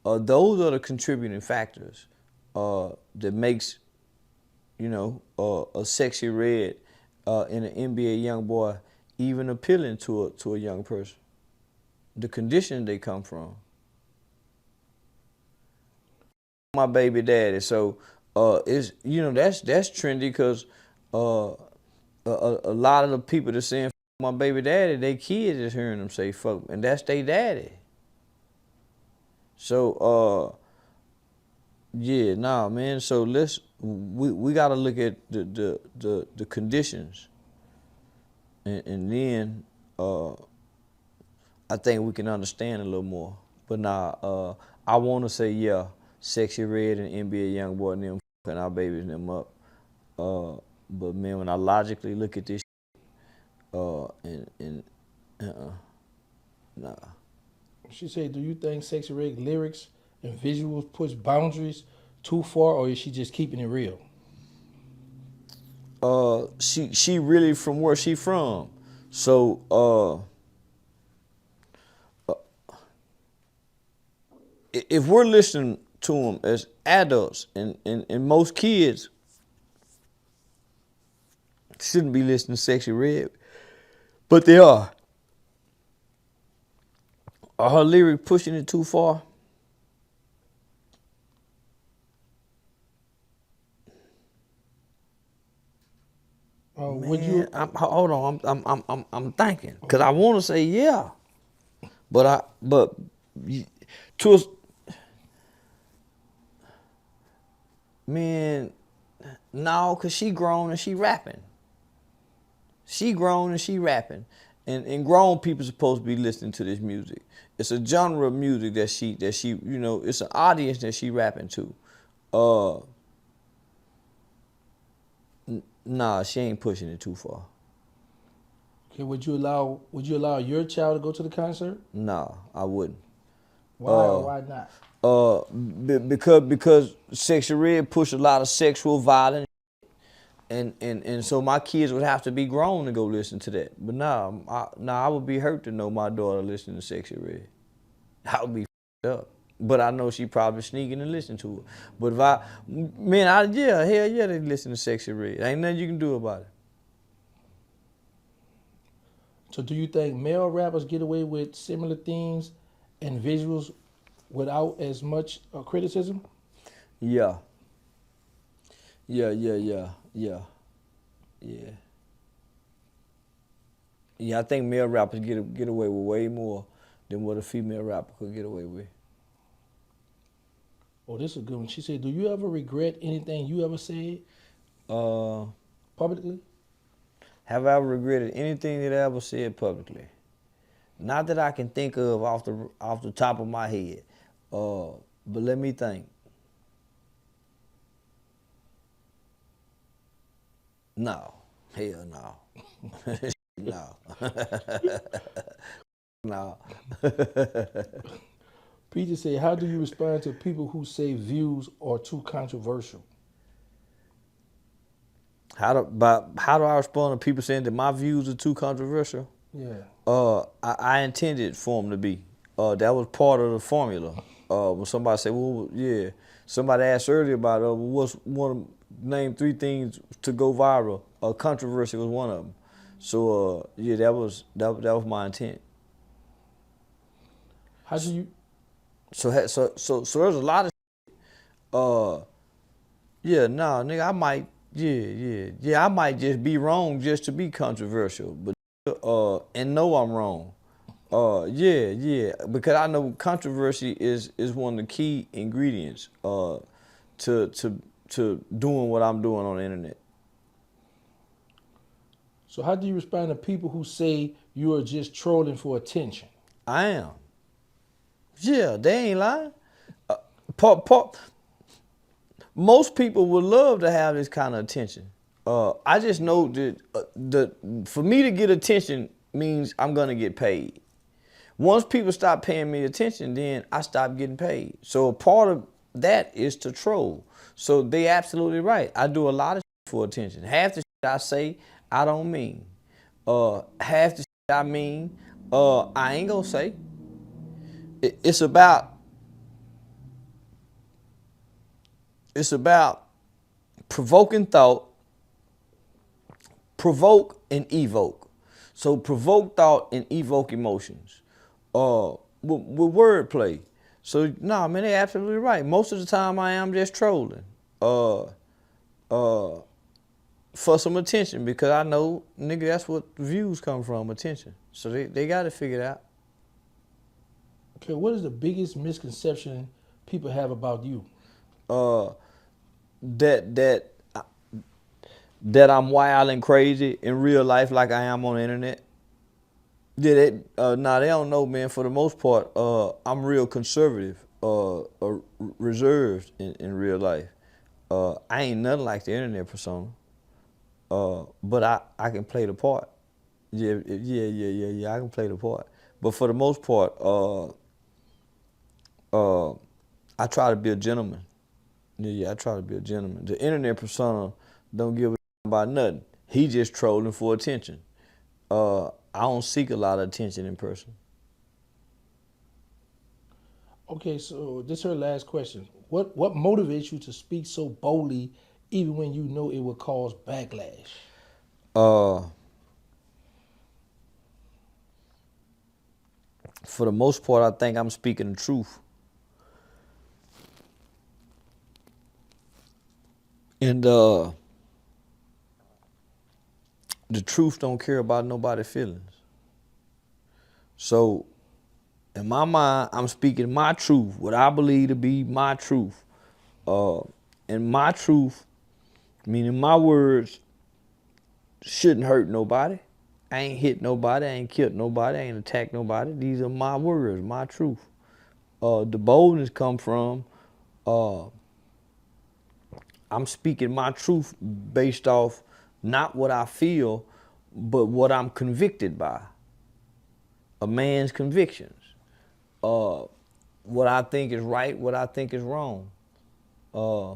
those are the contributing factors that makes, a Sexy Red and an NBA Youngboy even appealing to a young person. The condition they come from. My baby daddy, so it's that's trendy because a lot of the people that saying my baby daddy, they kids is hearing them say fuck, and that's their daddy. So yeah, nah, man. So we gotta look at the conditions, and then I think we can understand a little more. But nah, I want to say yeah, Sexy Red and NBA Youngboy and them fucking our babies and them up. But man, when I logically look at this, nah. She said, do you think Sexy Red lyrics and visuals push boundaries too far, or is she just keeping it real? She really from where she from, so if we're listening to them as adults, and most kids shouldn't be listening to Sexy Red, but they are. Are her lyrics pushing it too far? Would you? Hold on. I'm thinking because I want to say yeah, but to us, man, no, cause she grown and she rapping. She grown and she rapping, and grown people supposed to be listening to this music. It's a genre of music that she it's an audience that she rapping to. Nah, she ain't pushing it too far. Okay, would you allow your child to go to the concert? Nah, I wouldn't. Why or why not? Because Sexy Red push a lot of sexual violence, and so my kids would have to be grown to go listen to that. But I would be hurt to know my daughter listening to Sexy Red. I would be up. But I know she probably sneaking and listening to it. But if hell yeah, they listen to Sexy Red. Ain't nothing you can do about it. So do you think male rappers get away with similar themes and visuals without as much criticism? Yeah. Yeah, yeah, yeah, yeah, yeah. Yeah, I think male rappers get away with way more than what a female rapper could get away with. Oh, this is a good one. She said, "Do you ever regret anything you ever said Uh, publicly?" have I ever regretted anything that I ever said publicly? Not that I can think of off the top of my head. But let me think. No, hell no, no, no. Peter said, "How do you respond to people who say views are too controversial?" How do I respond to people saying that my views are too controversial? Yeah. I intended for them to be. That was part of the formula. When somebody said, "Well, yeah," somebody asked earlier about, what's one of name 3 things to go viral. Controversy was one of them. So yeah, that was my intent. How do you? So there's a lot of uh yeah, nah, nigga, I might, yeah, I might just be wrong just to be controversial, but and know I'm wrong. Yeah, because I know controversy is one of the key ingredients to to doing what I'm doing on the internet. So how do you respond to people who say you are just trolling for attention? I am. Yeah, they ain't lying. Part, most people would love to have this kind of attention. I just know that for me to get attention means I'm gonna get paid. Once people stop paying me attention, then I stop getting paid. So a part of that is to troll. So they absolutely right. I do a lot of shit for attention. Half the shit I say, I don't mean. Half the shit I mean, I ain't gonna say. It's about provoking thought, provoke and evoke. So provoke thought and evoke emotions. With wordplay. So nah, man, they absolutely right. Most of the time I am just trolling. Uh, uh, for some attention because I know, nigga, that's what views come from, attention. So they got it figured out. Okay, what is the biggest misconception people have about you? Uh, that that that I'm wild and crazy in real life like I am on the internet. Yeah, they don't know, man. For the most part, I'm real conservative, reserved in real life. I ain't nothing like the internet persona, but I can play the part. Yeah. I can play the part. But for the most part, uh, I try to be a gentleman. Yeah, I try to be a gentleman. The internet persona don't give a about nothing. He just trolling for attention. I don't seek a lot of attention in person. Okay, so this is her last question. What motivates you to speak so boldly even when you know it will cause backlash? Uh, for the most part, I think I'm speaking the truth. And the truth don't care about nobody's feelings. So in my mind, I'm speaking my truth, what I believe to be my truth. Uh, and my truth, meaning my words, shouldn't hurt nobody. I ain't hit nobody, I ain't killed nobody, I ain't attacked nobody. These are my words, my truth. The boldness come from uh, I'm speaking my truth based off not what I feel, but what I'm convicted by. A man's convictions. Uh, what I think is right, what I think is wrong. Uh,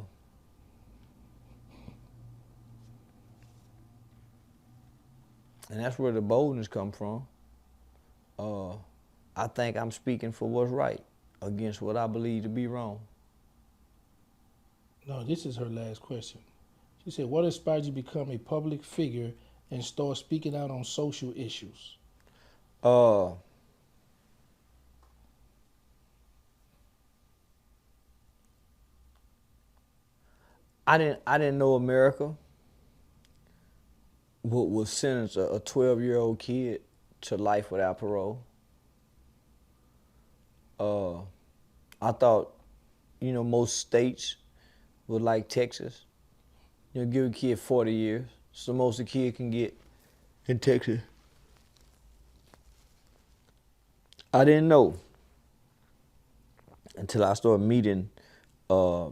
and that's where the boldness come from. Uh, I think I'm speaking for what's right against what I believe to be wrong. No, this is her last question. She said, "What inspired you to become a public figure and start speaking out on social issues?" Uh, I didn't know America would sentence a 12-year-old kid to life without parole. Uh, I thought, most states would like Texas. Give a kid 40 years. It's the most a kid can get in Texas. I didn't know until I started meeting uh,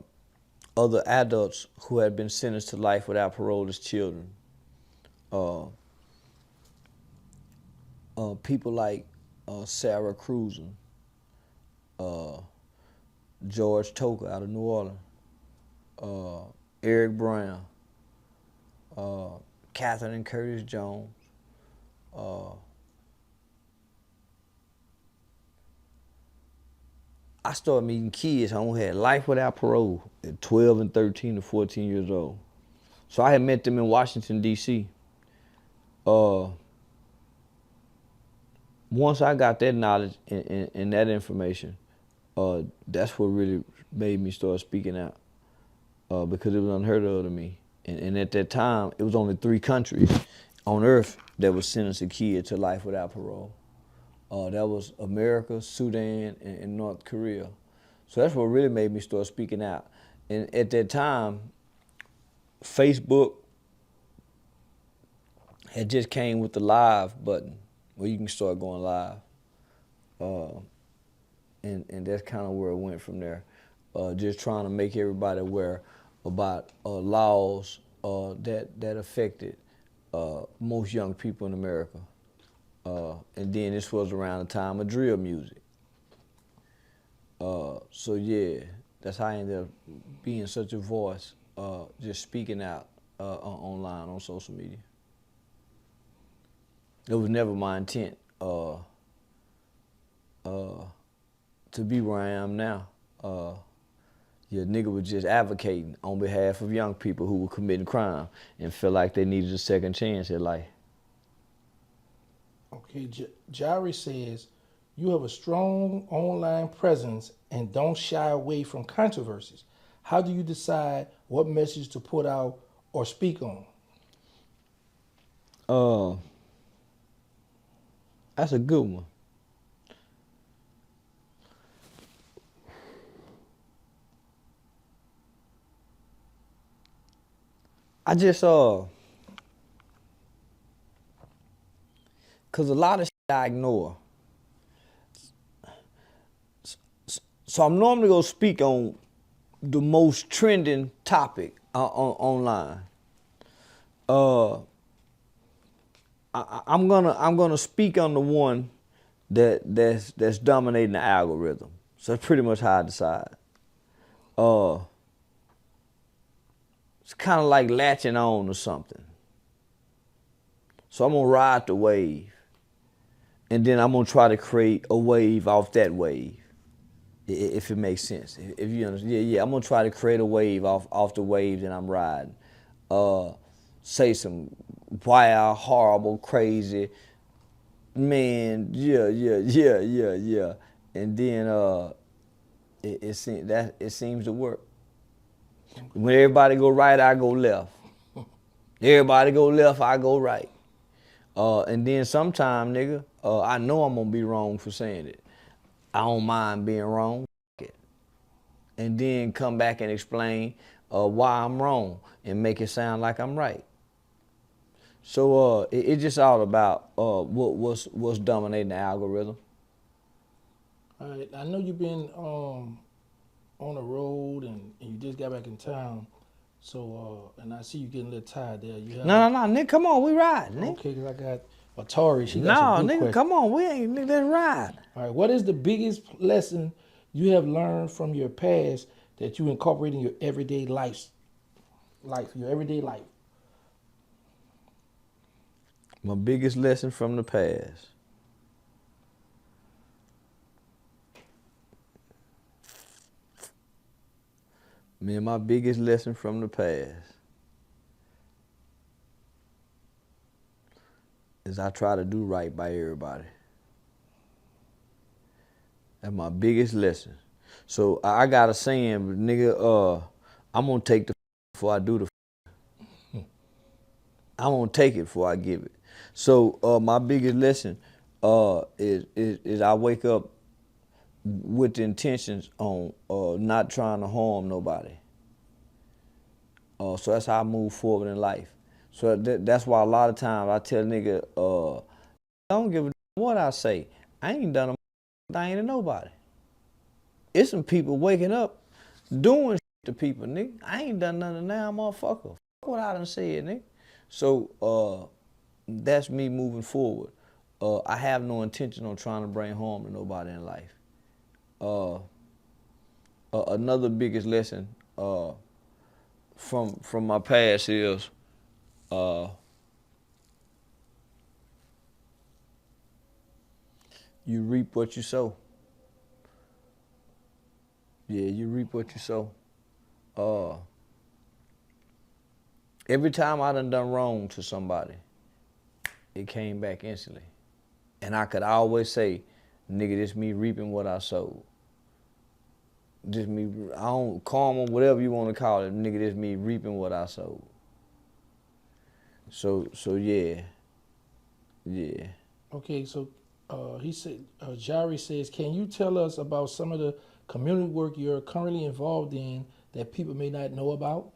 other adults who had been sentenced to life without parole as children. Uh, People like Sarah Cruzen, uh, George Toker out of New Orleans, Eric Brown, Catherine Curtis Jones. I started meeting kids who had life without parole at 12 and 13 to 14 years old. So I had met them in Washington, D.C. Once I got that knowledge and that information, that's what really made me start speaking out, because it was unheard of to me. And at that time, it was only 3 countries on earth that would sentence a kid to life without parole. That was America, Sudan, and North Korea. So that's what really made me start speaking out. And at that time, Facebook had just came with the live button where you can start going live. And that's kind of where it went from there. Just trying to make everybody aware about laws that affected most young people in America. And then this was around the time of drill music. So yeah, that's how I ended up being such a voice, just speaking out online on social media. It was never my intent to be where I am now. Nigga was just advocating on behalf of young people who were committing crime and felt like they needed a second chance at life. Okay, Jari says, you have a strong online presence and don't shy away from controversies. How do you decide what message to put out or speak on? That's a good one. I just cause a lot of shit I ignore. So I'm normally gonna speak on the most trending topic online. I'm gonna speak on the one that's dominating the algorithm. So that's pretty much how I decide. It's kind of like latching on to something. So I'm gonna ride the wave, and then I'm gonna try to create a wave off that wave, if it makes sense. If you understand, yeah, I'm gonna try to create a wave off the wave that I'm riding. Say some wild, horrible, crazy, man, yeah, and then it seems to work. When everybody go right, I go left. Everybody go left, I go right. And then sometime, nigga, I know I'm gonna be wrong for saying it. I don't mind being wrong. And then come back and explain why I'm wrong and make it sound like I'm right. So it's just all about what's dominating the algorithm. All right, I know you've been on the road and you just got back in town. So, and I see you getting a little tired there. You have No, nigga, come on, we ride, nigga. Okay, because I got Atari. She got some good nigga, questions. come on, we ain't, nigga, let's ride. All right, what is the biggest lesson you have learned from your past that you incorporate in your everyday life? Your everyday life. My biggest lesson from the past. Man, my biggest lesson from the past is I try to do right by everybody. That's my biggest lesson. So I got a saying, nigga, I'm gonna take the before I do the. I'm gonna take it before I give it. So my biggest lesson is I wake up with the intentions on not trying to harm nobody. So that's how I move forward in life. So that's why a lot of times I tell nigga, I don't give a what I say. I ain't done a thing to nobody. It's some people waking up doing to people, nigga. I ain't done nothing now, motherfucker. Fuck what I done said, nigga. So that's me moving forward. I have no intention on trying to bring harm to nobody in life. Another biggest lesson from my past is you reap what you sow. Yeah, you reap what you sow. Every time I done wrong to somebody, it came back instantly. And I could always say, nigga, this me reaping what I sowed. This me, I don't, karma, whatever you want to call it, nigga, this me reaping what I sowed. So yeah. Okay, so he said, Jari says, can you tell us about some of the community work you're currently involved in that people may not know about?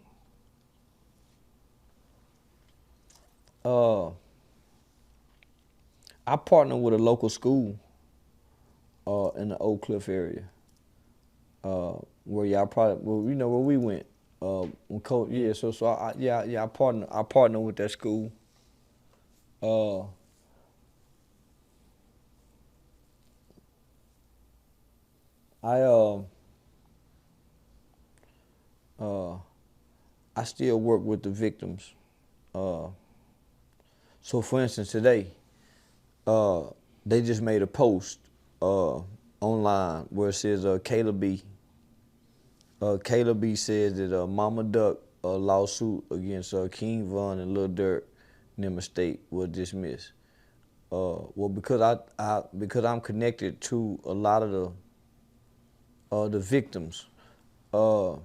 I partner with a local school in the Oak Cliff area. Where y'all probably, well, you know where we went. When coach, yeah. So I partner with that school. I still work with the victims. So for instance, today, they just made a post online where it says Kayla B. Kayla B says that Mama Duck lawsuit against King Von and Lil Durk in them state was dismissed. Well, because I'm connected to a lot of the victims. One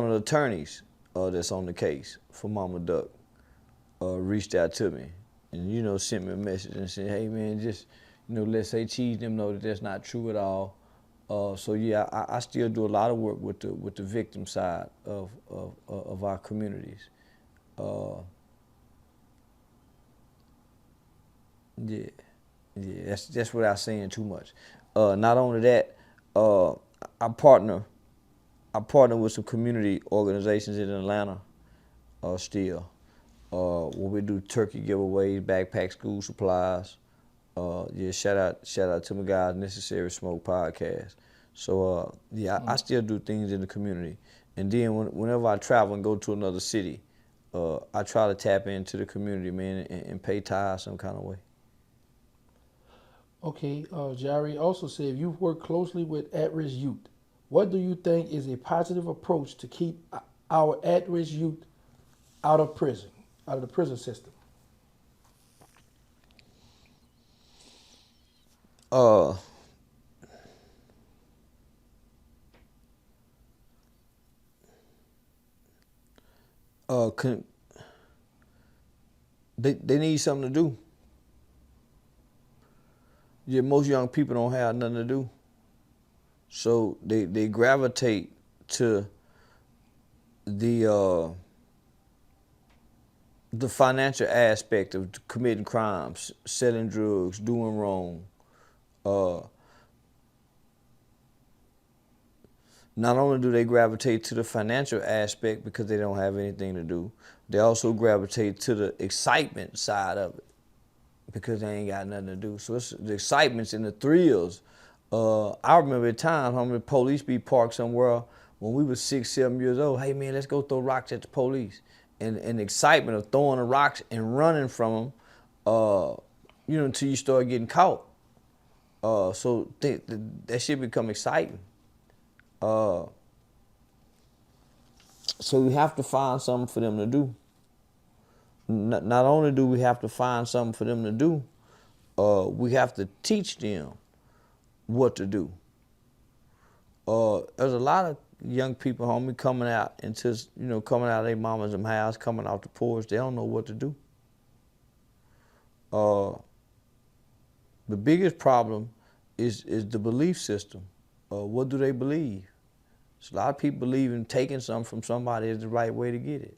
of the attorneys that's on the case for Mama Duck reached out to me and sent me a message and said, hey man, just let's say cheese them know that that's not true at all. So yeah, I still do a lot of work with the victim side of our communities. Yeah, that's without saying too much. Not only that, I partner with some community organizations in Atlanta. Still, where we do turkey giveaways, backpack school supplies. Yeah, shout out to my guys, Necessary Smoke podcast. So I still do things in the community, and then whenever I travel and go to another city, I try to tap into the community, man, and pay tithes some kind of way. Okay, Jari also said, you've worked closely with at-risk youth. What do you think is a positive approach to keep our at-risk youth out of prison, out of the prison system? They need something to do. Yeah, most young people don't have nothing to do, so they gravitate to the financial aspect of committing crimes, selling drugs, doing wrong. Not only do they gravitate to the financial aspect because they don't have anything to do, they also gravitate to the excitement side of it because they ain't got nothing to do. So it's the excitements and the thrills. I remember at times, the police be parked somewhere when we was 6, 7 years old. Hey man, let's go throw rocks at the police. And the excitement of throwing the rocks and running from them, until you start getting caught. So that shit become exciting. So we have to find something for them to do. Not only do we have to find something for them to do, we have to teach them what to do. There's a lot of young people, homie, coming out into, coming out of their mama's house, coming off the porch. They don't know what to do. The biggest problem is the belief system. What do they believe? So a lot of people believe in taking something from somebody is the right way to get it.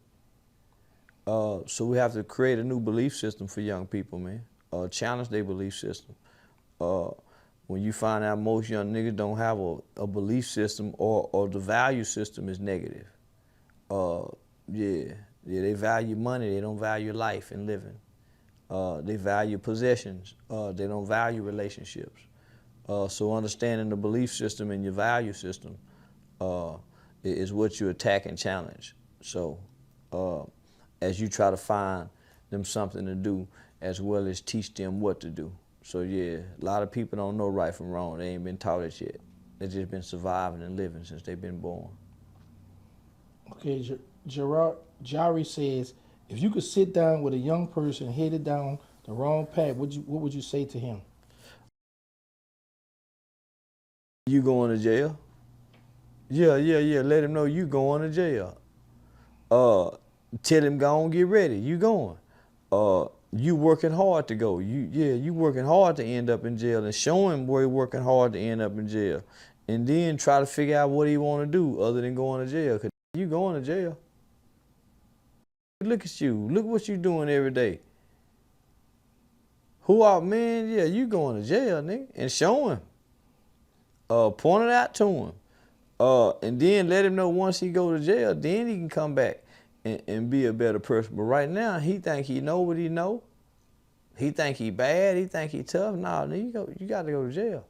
So we have to create a new belief system for young people, man. Challenge their belief system. When you find out most young niggas don't have a belief system or the value system is negative. They value money, they don't value life and living. They value possessions, they don't value relationships. So understanding the belief system and your value system is what you attack and challenge. So as you try to find them something to do, as well as teach them what to do. So yeah, a lot of people don't know right from wrong. They ain't been taught it yet. They just been surviving and living since they've been born. Okay, Jari says, if you could sit down with a young person headed down the wrong path, what would you say to him? You going to jail? Yeah. Let him know you going to jail. Tell him go on, get ready. You going. You working hard to go. You working hard to end up in jail, and show him where he working hard to end up in jail. And then try to figure out what he want to do other than going to jail. Cause you going to jail. Look at you. Look what you doing every day. Who are, man? Yeah, you going to jail, nigga. And show him. Point it out to him. And then let him know once he go to jail, then he can come back and be a better person. But right now, he think he know what he know. He think he bad. He think he tough. Nah, nigga, you got to go to jail.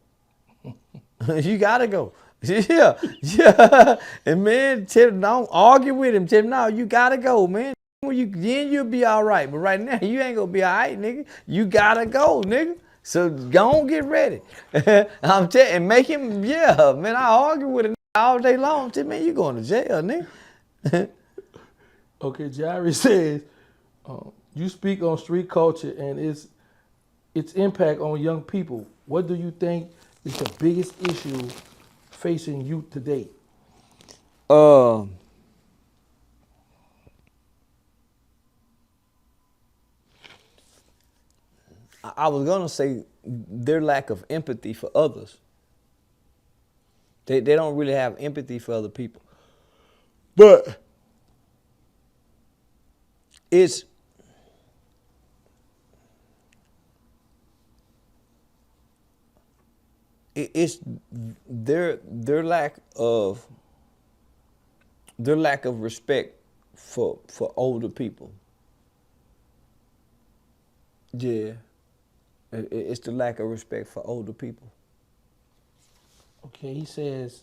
You got to go. Yeah. And man, don't argue with him. Tell him, no, you got to go, man. Then you'll be all right. But right now, you ain't going to be all right, nigga. You got to go, nigga. So go on, get ready. I'm telling and make him, man, I argue with him all day long. Tell me, you going to jail, nigga. Okay, Jari says, you speak on street culture and its impact on young people. What do you think is the biggest issue facing youth today? I was gonna say their lack of empathy for others. They don't really have empathy for other people. But it's their lack of respect for older people. Yeah. It's the lack of respect for older people. Okay, he says,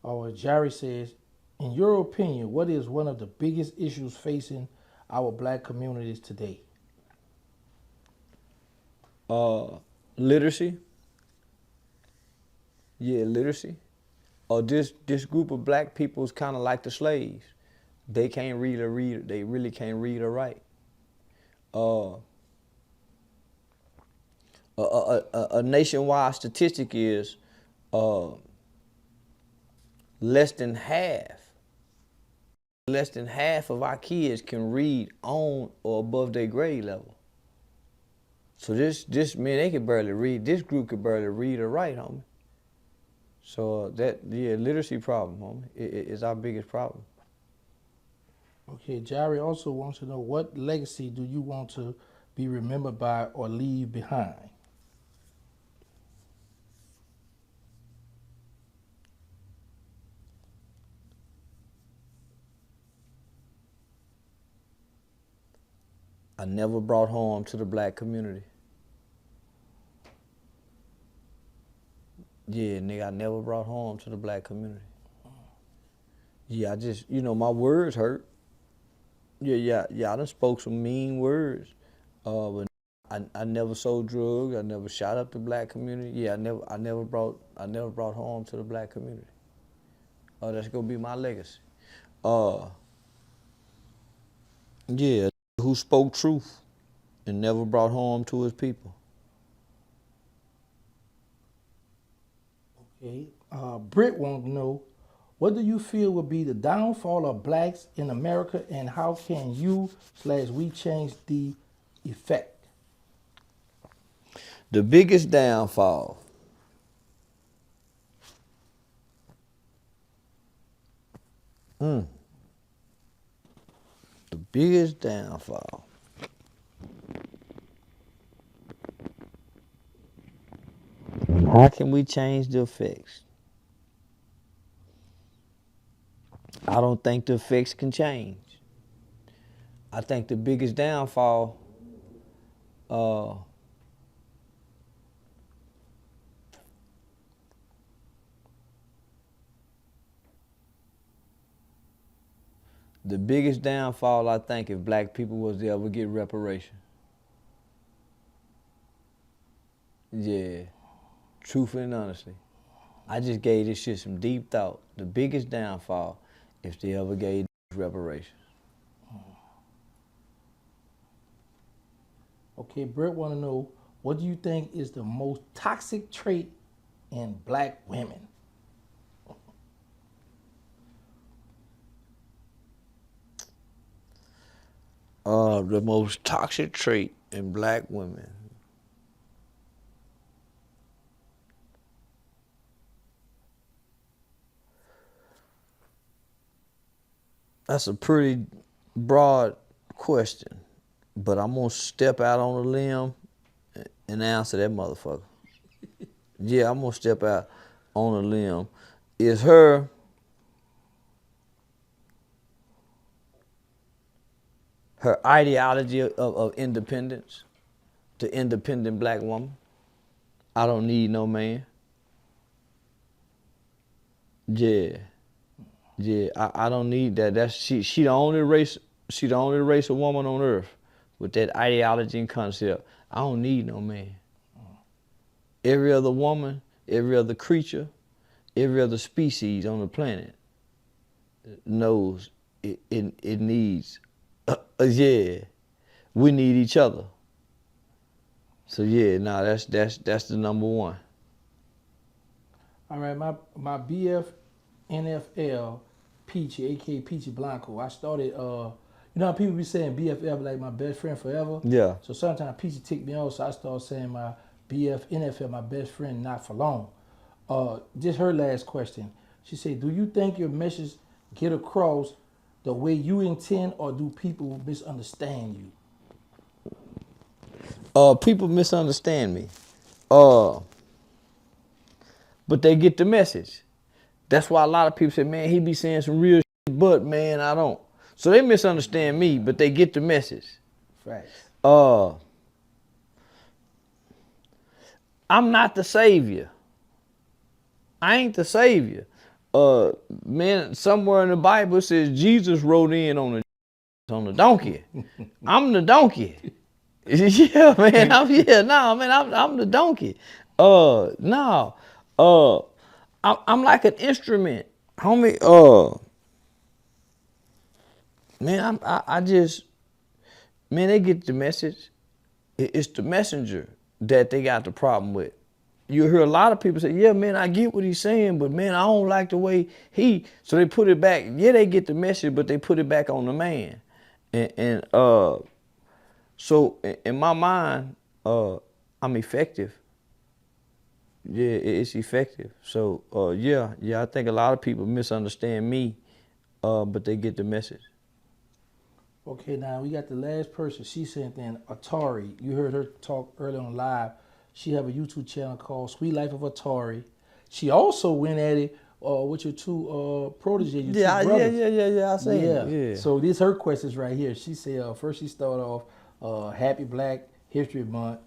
or Jari says, in your opinion, what is one of the biggest issues facing our black communities today? Literacy. Yeah, literacy. This group of black people is kind of like the slaves. They can't read. They really can't read or write. A nationwide statistic is less than half of our kids can read on or above their grade level. So this man, they can barely read. This group could barely read or write, homie. So literacy problem, homie, is our biggest problem. Okay, Jari also wants to know, what legacy do you want to be remembered by or leave behind? I never brought harm to the black community. Yeah, nigga, I never brought harm to the black community. Yeah, I just, my words hurt. Yeah, I done spoke some mean words. But I never sold drugs. I never shot up the black community. Yeah, I never brought harm to the black community. That's gonna be my legacy. Yeah, who spoke truth and never brought harm to his people. Okay. Britt wants to know, what do you feel will be the downfall of blacks in America, and how can you/we change the effect? The biggest downfall. The biggest downfall. How can we change the effects? I don't think the effects can change. I think the biggest downfall, uh, the biggest downfall, I think, if black people was to ever get reparation. Yeah, truthfully and honestly. I just gave this shit some deep thought. The biggest downfall, if they ever gave reparations. Okay, Britt want to know, what do you think is the most toxic trait in black women? The most toxic trait in black women. That's a pretty broad question, but I'm gonna step out on a limb and answer that motherfucker. Yeah, I'm gonna step out on a limb. Is her ideology of independence, the independent black woman? I don't need no man. Yeah. Yeah, I don't need that. That's she the only race of woman on earth with that ideology and concept. I don't need no man. Every other woman, every other creature, every other species on the planet knows it needs. Yeah, we need each other. So yeah, nah, that's the number one. All right, my BF NFL Peachy, aka Peachy Blanco. I started, you know how people be saying BFF like my best friend forever? Yeah. So sometimes Peachy ticked me off, so I started saying my BF NFL, my best friend, not for long. Just her last question. She said, do you think your message get across the way you intend, or do people misunderstand you? People misunderstand me. Uh, but they get the message. That's why a lot of people say, man, he be saying some real shit, but man, I don't. So they misunderstand me, but they get the message. Facts. I'm not the savior. I ain't the savior. Man, somewhere in the Bible it says Jesus rode in on the donkey. I'm the donkey. Yeah, man. I'm the donkey. No. I'm like an instrument, homie. Man, I just, man, they get the message. It's the messenger that they got the problem with. You hear a lot of people say, yeah, man, I get what he's saying, but man, I don't like the way so they put it back. Yeah, they get the message, but they put it back on the man. So in my mind, I'm effective. Yeah, it's effective. So yeah, I think a lot of people misunderstand me, but they get the message. Okay, now we got the last person. She sent in Atari. You heard her talk earlier on live. She have a YouTube channel called Sweet Life of Atari. She also went at it with your two proteges, your two brothers. Yeah. I seen it. Yeah. So these her questions right here. She said first she started off Happy Black History Month.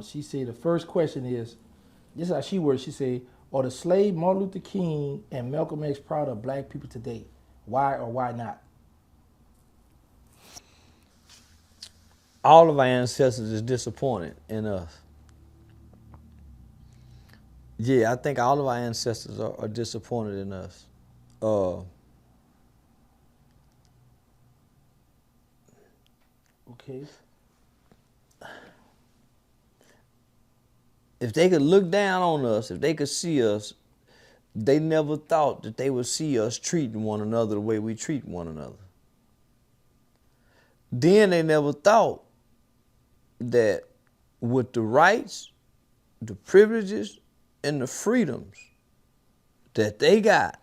She said the first question is, this is how she words. She said, are the slave Martin Luther King and Malcolm X proud of black people today? Why or why not? All of our ancestors is disappointed in us. Yeah, I think all of our ancestors are disappointed in us. Okay. If they could look down on us, if they could see us they never thought that they would see us treating one another the way we treat one another. Then they never thought that with the rights, the privileges, and the freedoms that they got,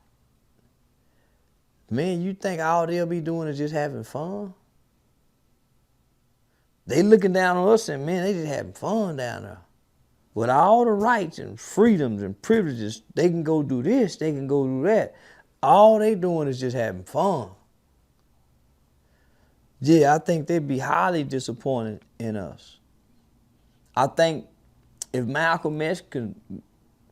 man, you think all they'll be doing is just having fun? They looking down on us and, man, they just having fun down there. With all the rights and freedoms and privileges, they can go do this, they can go do that. All they doing is just having fun. Yeah, I think they'd be highly disappointed in us. I think if Malcolm X could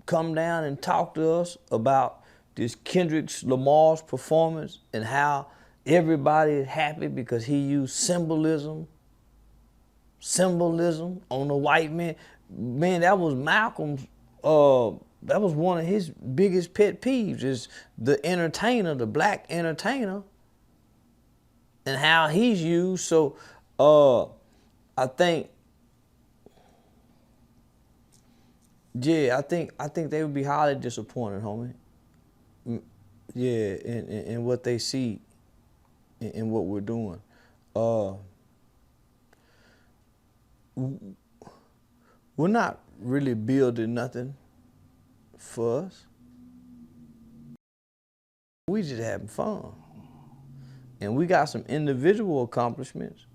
come down and talk to us about this Kendrick's Lamar's performance and how everybody is happy because he used symbolism on the white man. Man, that was Malcolm's, that was one of his biggest pet peeves, is the entertainer, the black entertainer, and how he's used. So I think, yeah, I think they would be highly disappointed, homie. Yeah, in what they see in what we're doing. We're not really building nothing for us. We just having fun. And we got some individual accomplishments.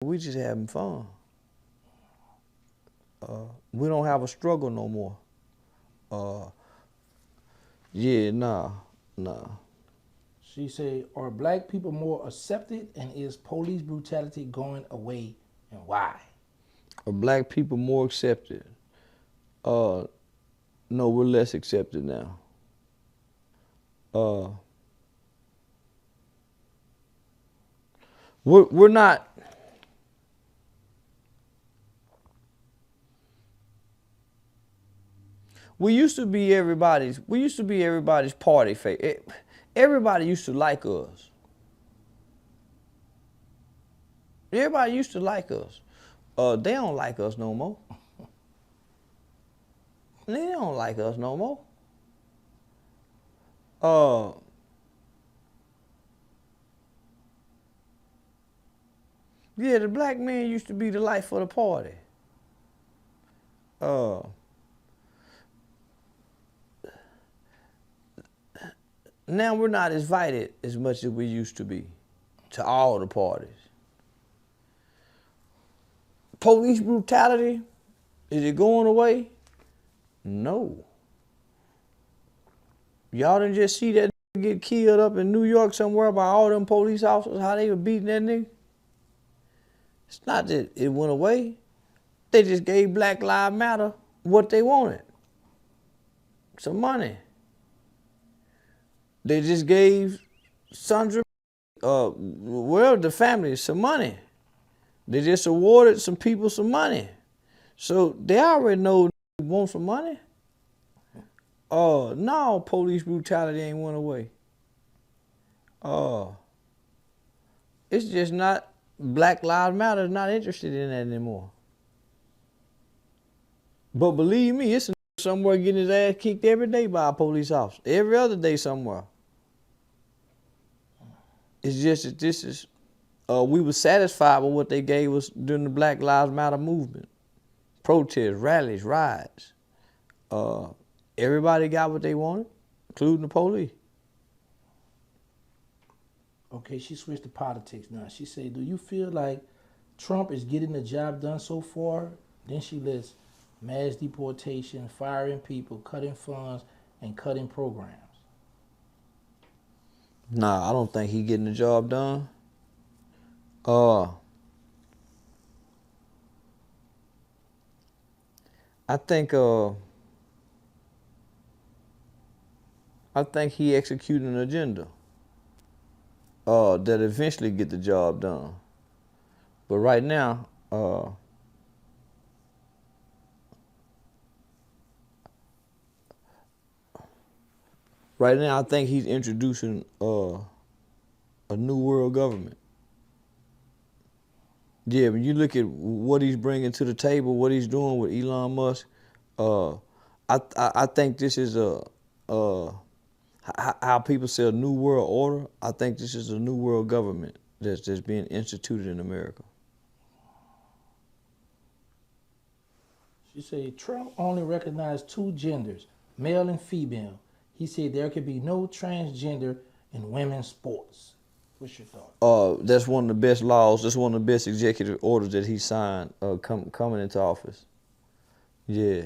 We just having fun. We don't have a struggle no more. Yeah, nah. She said, are black people more accepted, and is police brutality going away, and why? Are black people more accepted? No, we're less accepted now. We're not. We used to be everybody's party face. Everybody used to like us. Everybody used to like us. They don't like us no more. They don't like us no more. Yeah, the black man used to be the life of the party. Now we're not invited as much as we used to be to all the parties. Police brutality, is it going away? No. Y'all didn't just see that nigga get killed up in New York somewhere by all them police officers, how they were beating that nigga? It's not that it went away. They just gave Black Lives Matter what they wanted. Some money. They just gave Sandra, the family, some money. They just awarded some people some money. So they already know they want some money. No, police brutality ain't went away. It's just not, Black Lives Matter is not interested in that anymore. But believe me, it's somewhere getting his ass kicked every day by a police officer. Every other day somewhere. It's just that this is, we were satisfied with what they gave us during the Black Lives Matter movement. Protests, rallies, riots. Everybody got what they wanted, including the police. Okay, she switched to politics now. She said, do you feel like Trump is getting the job done so far? Then she lists mass deportation, firing people, cutting funds, and cutting programs. Nah, I don't think he getting the job done. I think he executing an agenda that eventually get the job done. But right now, I think he's introducing a new world government. Yeah, when you look at what he's bringing to the table, what he's doing with Elon Musk, I think this is how people say a new world order. I think this is a new world government that's being instituted in America. She said Trump only recognized two genders, male and female. He said there could be no transgender in women's sports. What's your thought? That's one of the best laws. That's one of the best executive orders that he signed coming into office. Yeah.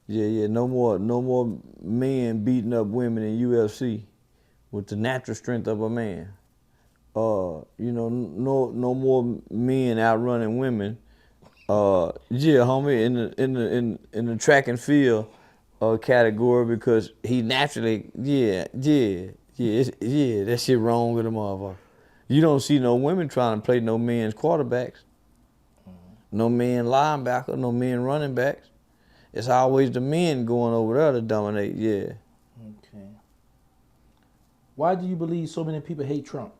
Yeah. No more men beating up women in UFC with the natural strength of a man. No more men outrunning women. Yeah, homie, in the track and field category, because he naturally, that shit wrong with a motherfucker. You don't see no women trying to play no men's quarterbacks, no men linebacker, no men running backs. It's always the men going over there to dominate. Yeah. Okay. Why do you believe so many people hate Trump?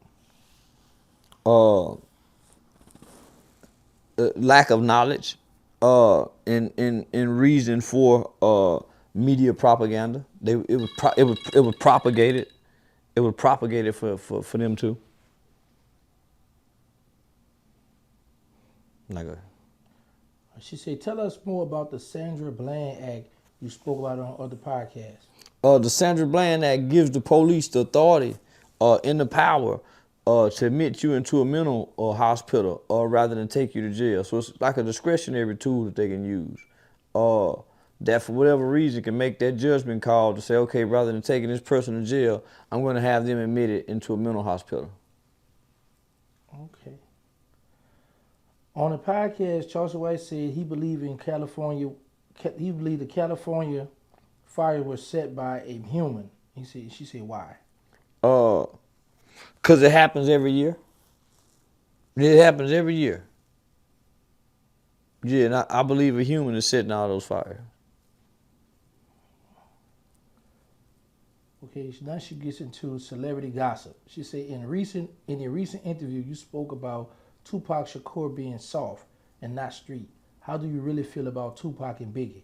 Lack of knowledge, in reason for media propaganda. It was propagated. It was propagated for them too. Like She said, tell us more about the Sandra Bland Act you spoke about on other podcasts. The Sandra Bland Act gives the police the authority and the power to admit you into a mental hospital rather than take you to jail. So it's like a discretionary tool that they can use. That for whatever reason can make that judgment call to say, okay, rather than taking this person to jail, I'm going to have them admitted into a mental hospital. Okay. On the podcast, Charleston White said he believed in California. He believed the California fire was set by a human. She said, why? Because it happens every year. It happens every year. Yeah, and I believe a human is setting all those fires. Okay, now she gets into celebrity gossip. She said in a recent interview you spoke about Tupac Shakur being soft and not street. How do you really feel about Tupac and Biggie?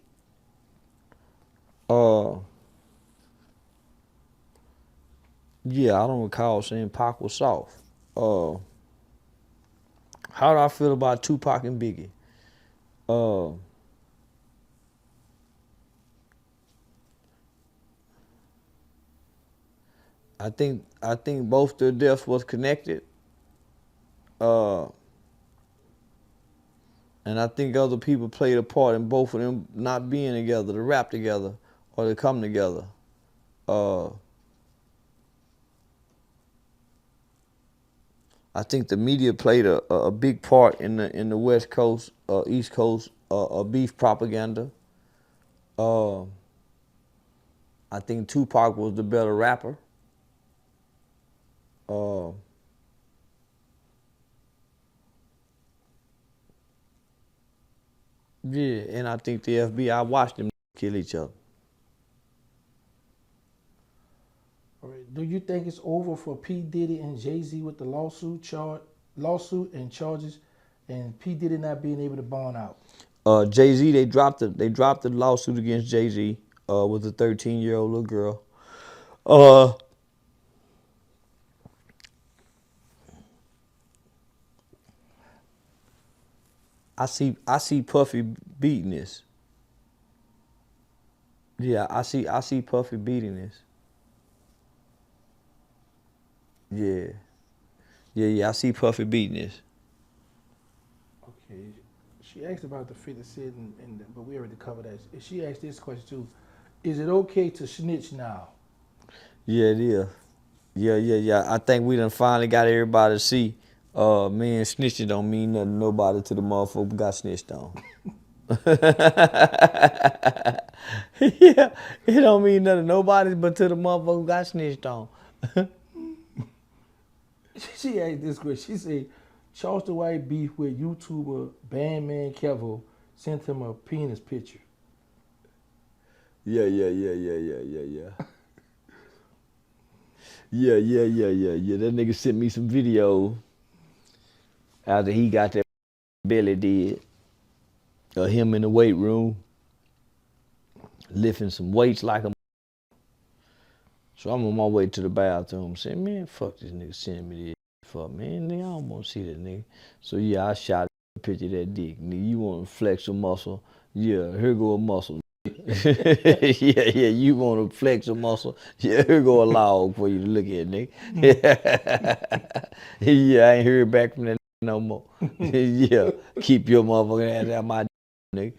Yeah, I don't recall saying Pac was soft. How do I feel about Tupac and Biggie? I think both their deaths was connected. And I think other people played a part in both of them not being together, to rap together or to come together. I think the media played a big part in the West Coast, East Coast beef propaganda. I think Tupac was the better rapper. Yeah, and I think the FBI watched them kill each other. All right. Do you think it's over for P. Diddy and Jay-Z with the lawsuit and charges, and P. Diddy not being able to bond out? Jay-Z, they dropped the lawsuit against Jay-Z with a 13-year-old little girl. I see Puffy beating this. Yeah, I see Puffy beating this. Yeah, I see Puffy beating this. Okay. She asked about the 50 Cent, but we already covered that. She asked this question too. Is it okay to snitch now? Yeah, it is. Yeah. I think we done finally got everybody to see, man, snitching don't mean nothing to nobody till the motherfucker got snitched on. Yeah, it don't mean nothing to nobody but to the motherfucker got snitched on. She asked this question. She said, Charleston White beef with YouTuber Bandman Kevo sent him a penis picture. Yeah. Yeah. That nigga sent me some video after he got that belly did. Him in the weight room. lifting some weights like a. So I'm on my way to the bathroom saying, man, fuck this nigga sending me this fuck, man. Nigga, I don't want to see that nigga. So yeah, I shot a picture of that dick. Nigga, you want to flex a muscle? Yeah, here go a muscle. yeah, you want to flex a muscle? Yeah, here go a log for you to look at, nigga. Yeah, I ain't heard back from that no more. Yeah, keep your motherfucking ass out my nigga.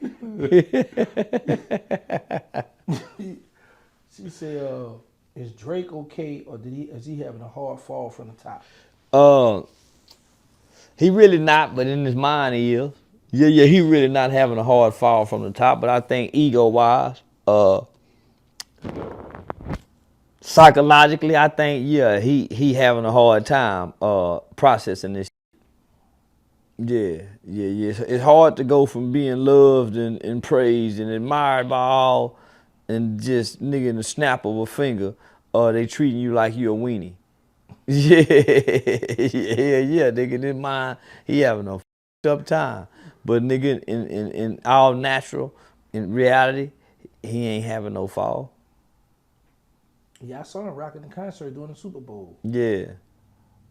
She said, is Drake okay, or is he having a hard fall from the top? He really not, but in his mind he is. Yeah, he really not having a hard fall from the top, but I think ego-wise, psychologically, I think, yeah, he having a hard time processing this. Yeah. It's hard to go from being loved and praised and admired by all and just nigga in the snap of a finger, they treating you like you a weenie. Yeah, nigga, in his mind, he having a up time. But nigga, in all natural, in reality, he ain't having no fall. Yeah, I saw him rocking the concert during the Super Bowl. Yeah.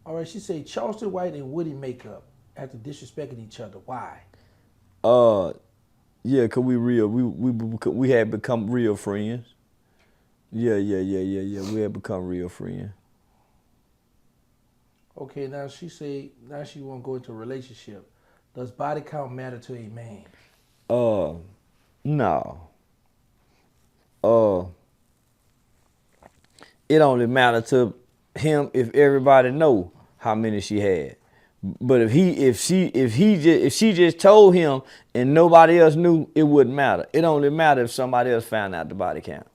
All right, she said Charleston White and Woody makeup after disrespecting each other. Why? Yeah, cause we had become real friends. Yeah. We had become real friends. Okay, now she say now she want to go into a relationship. Does body count matter to a man? No. It only matter to him if everybody know how many she had. But if she just told him and nobody else knew, it wouldn't matter. It only matter if somebody else found out the body count.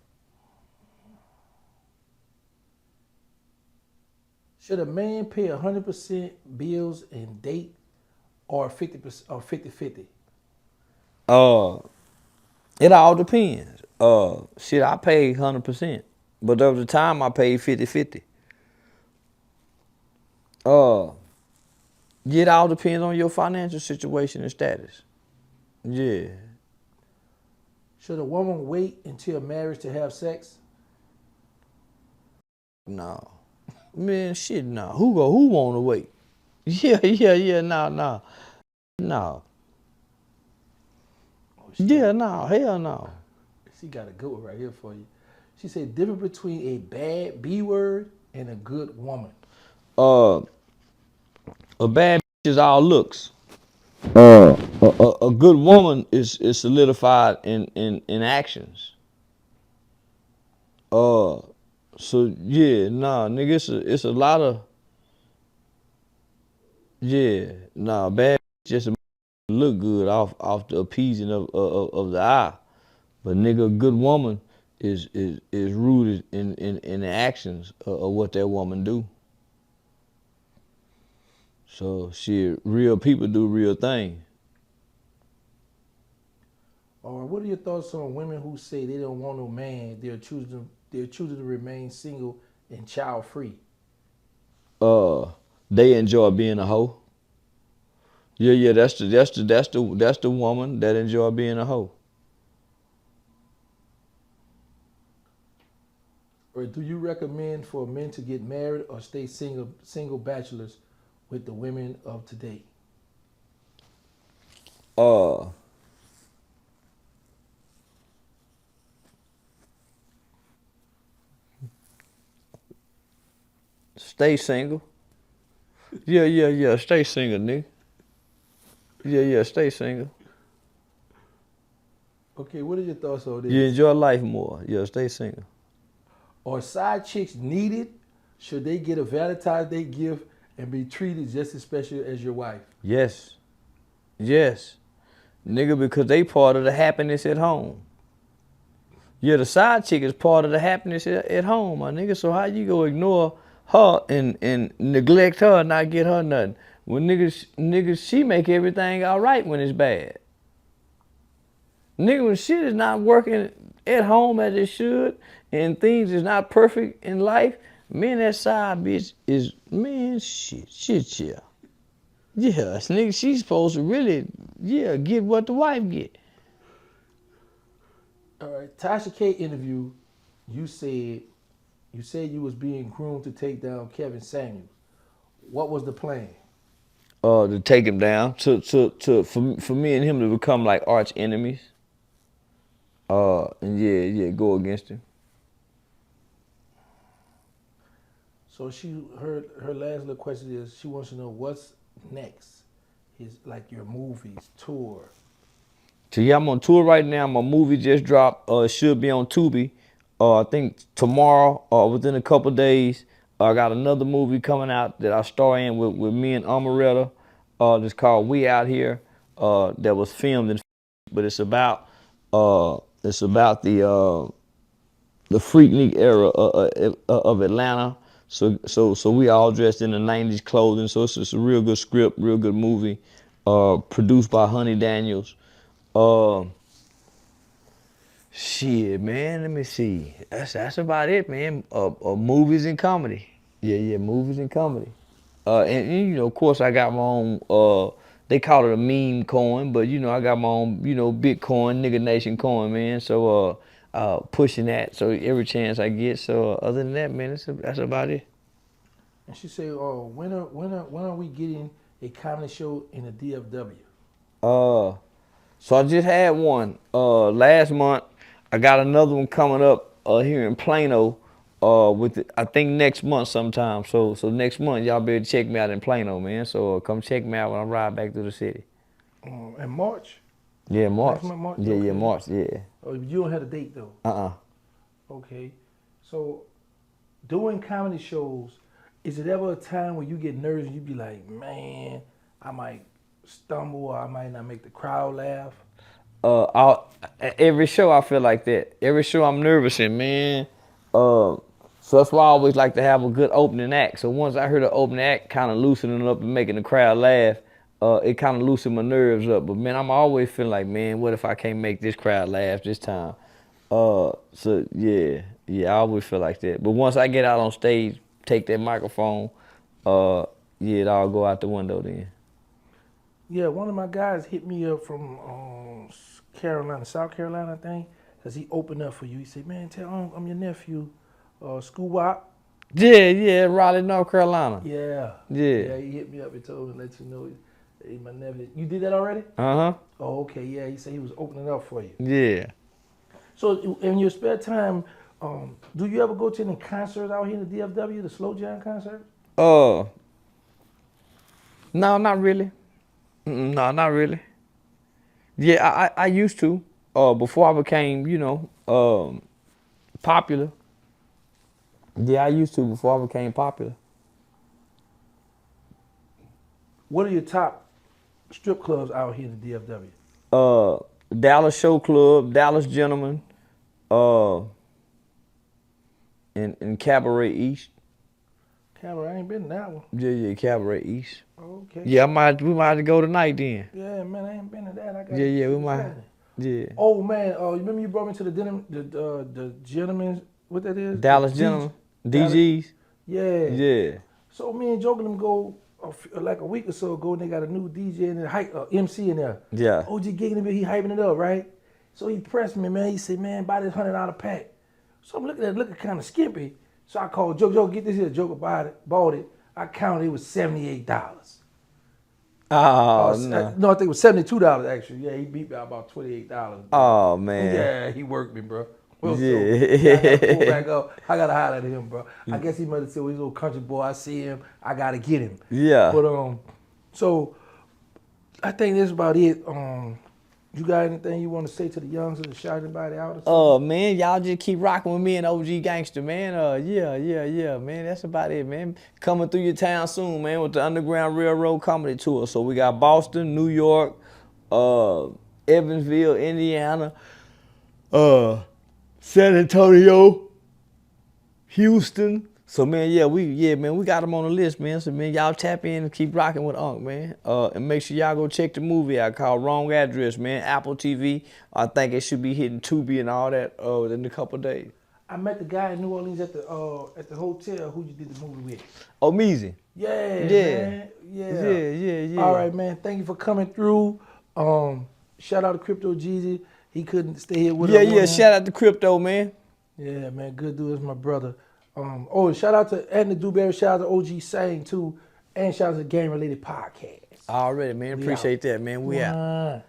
Should a man pay 100% bills and date, or 50% or 50-50? It all depends. Shit, I paid 100%, but there was a time I paid 50-50. It all depends on your financial situation and status. Yeah. Should a woman wait until marriage to have sex? No. Man, shit, no. Who wanna wait? Yeah, no. No. Yeah, no, hell no. She got a good one right here for you. She said difference between a bad B word and a good woman. A bad bitch is all looks. A good woman is solidified in actions. So yeah, nah, nigga, it's a lot of bad just look good off the appeasing of the eye, but nigga, a good woman is rooted in the actions of what that woman do. So shit, real people do real things. Or what are your thoughts on women who say they don't want no man? They're choosing to remain single and child free. They enjoy being a hoe. Yeah, that's the woman that enjoy being a hoe. Or do you recommend for men to get married or stay single bachelors with the women of today? Stay single. Yeah, stay single, nigga. Yeah, stay single. Okay, what are your thoughts on this? You enjoy life more. Yeah, stay single. Are side chicks needed? Should they get a Valentine's Day gift and be treated just as special as your wife? Yes. Nigga, because they part of the happiness at home. Yeah, the side chick is part of the happiness at home, my nigga. So how you go ignore her and neglect her and not get her nothing? When niggas, she make everything all right when it's bad. Nigga, when shit is not working at home as it should and things is not perfect in life, man, that side bitch is, man, shit, yeah. Yeah, nigga, she's supposed to really, get what the wife get. All right, Tasha K interview. You said you was being groomed to take down Kevin Samuels. What was the plan? To take him down, for me and him to become like arch enemies. And go against him. So her last little question is she wants to know what's next. His like your movies, tour. So yeah, I'm on tour right now. My movie just dropped. It should be on Tubi. I think tomorrow or within a couple days. I got another movie coming out that I star in with me and Amaretta. It's called We Out Here. That was filmed in, but it's about the Freaknik era of Atlanta. So we all dressed in the '90s clothing. So it's just a real good script, real good movie. Produced by Honey Daniels. Uh, Shit, man. Let me see. That's about it, man. Movies and comedy. Yeah, movies and comedy. And you know, of course, I got my own. They call it a meme coin, but you know, I got my own. You know, Bitcoin, nigga nation coin, man. So pushing that. So every chance I get. So other than that, man, that's about it. And she said, "Oh, when are we getting a comedy show in the DFW?" So I just had one last month. I got another one coming up here in Plano. I think next month sometime. So next month y'all better check me out in Plano, man. So come check me out when I ride back through the city. In March. Yeah, March. Next month, March. Yeah, Okay. March. Yeah. Oh, you don't have a date though. Okay. So, doing comedy shows, is it ever a time when you get nervous and you be like, man, I might stumble or I might not make the crowd laugh? Every show I feel like that. Every show I'm nervous in, man. So that's why I always like to have a good opening act. So once I hear the opening act kind of loosening up and making the crowd laugh, it kind of loosened my nerves up. But man, I'm always feeling like, man, what if I can't make this crowd laugh this time? So yeah, I always feel like that. But once I get out on stage, take that microphone, it all go out the window then. Yeah, one of my guys hit me up from Carolina, South Carolina, I think, because he opened up for you. He said, man, tell I'm your nephew, School Wop. Yeah, Raleigh, North Carolina. Yeah. Yeah. He hit me up and told me to let you know he's my nephew. You did that already? Uh-huh. Oh, okay, yeah. He said he was opening up for you. Yeah. So in your spare time, do you ever go to any concerts out here in the DFW, the Slow Jam concert? No, not really. No, not really. Yeah, I used to. Before I became, popular. Yeah, I used to before I became popular. What are your top strip clubs out here in the DFW? Dallas Show Club, Dallas Gentlemen, and Cabaret East. Cabaret, I ain't been to that one. Yeah, Cabaret East. Okay. Yeah, we might have to go tonight then. Yeah, man, I ain't been to that. I got We might. Yeah. Oh man, you remember you brought me to the gentlemen? What that is? Dallas Gentlemen, DGs. Yeah. Yeah. So me and Joe them go like a week or so ago, and they got a new DJ and MC in there. Yeah. OG gigging it, he hyping it up, right? So he pressed me, man. He said, man, buy this $100 pack. So I'm looking at it, looking kind of skimpy. So I called Joe, get this here. Joe bought it. I counted it was $78. Oh, no. No, I think it was $72 actually. Yeah, he beat me out about $28. Oh, man. Yeah, he worked me, bro. Well, Yeah. So I gotta pull back up. I gotta holler at him, bro. I guess he must have said, well, he's a little country boy. I see him. I gotta get him. Yeah. But so I think that's about it. You got anything you want to say to the youngsters to shout anybody out? Or Man, y'all just keep rocking with me and OG Gangsta, man. Yeah, man. That's about it, man. Coming through your town soon, man, with the Underground Railroad Comedy Tour. So we got Boston, New York, Evansville, Indiana, San Antonio, Houston. So man, we got them on the list, man. So man, y'all tap in and keep rocking with Unc, man. And make sure y'all go check the movie out called Wrong Address, man. Apple TV. I think it should be hitting Tubi and all that in a couple of days. I met the guy in New Orleans at the hotel who you did the movie with. Oh, Meezy. Yeah, man. Yeah. All right, man. Thank you for coming through. Shout out to Crypto Jeezy. he couldn't stay here with us. Yeah, yeah. Shout out to Crypto, man. Yeah, man, good dude. That's my brother. Shout out to Anthony Dewberry. Shout out to OG Sane too, and shout out to Game Related Podcast. Already, man. Appreciate that, man. We out.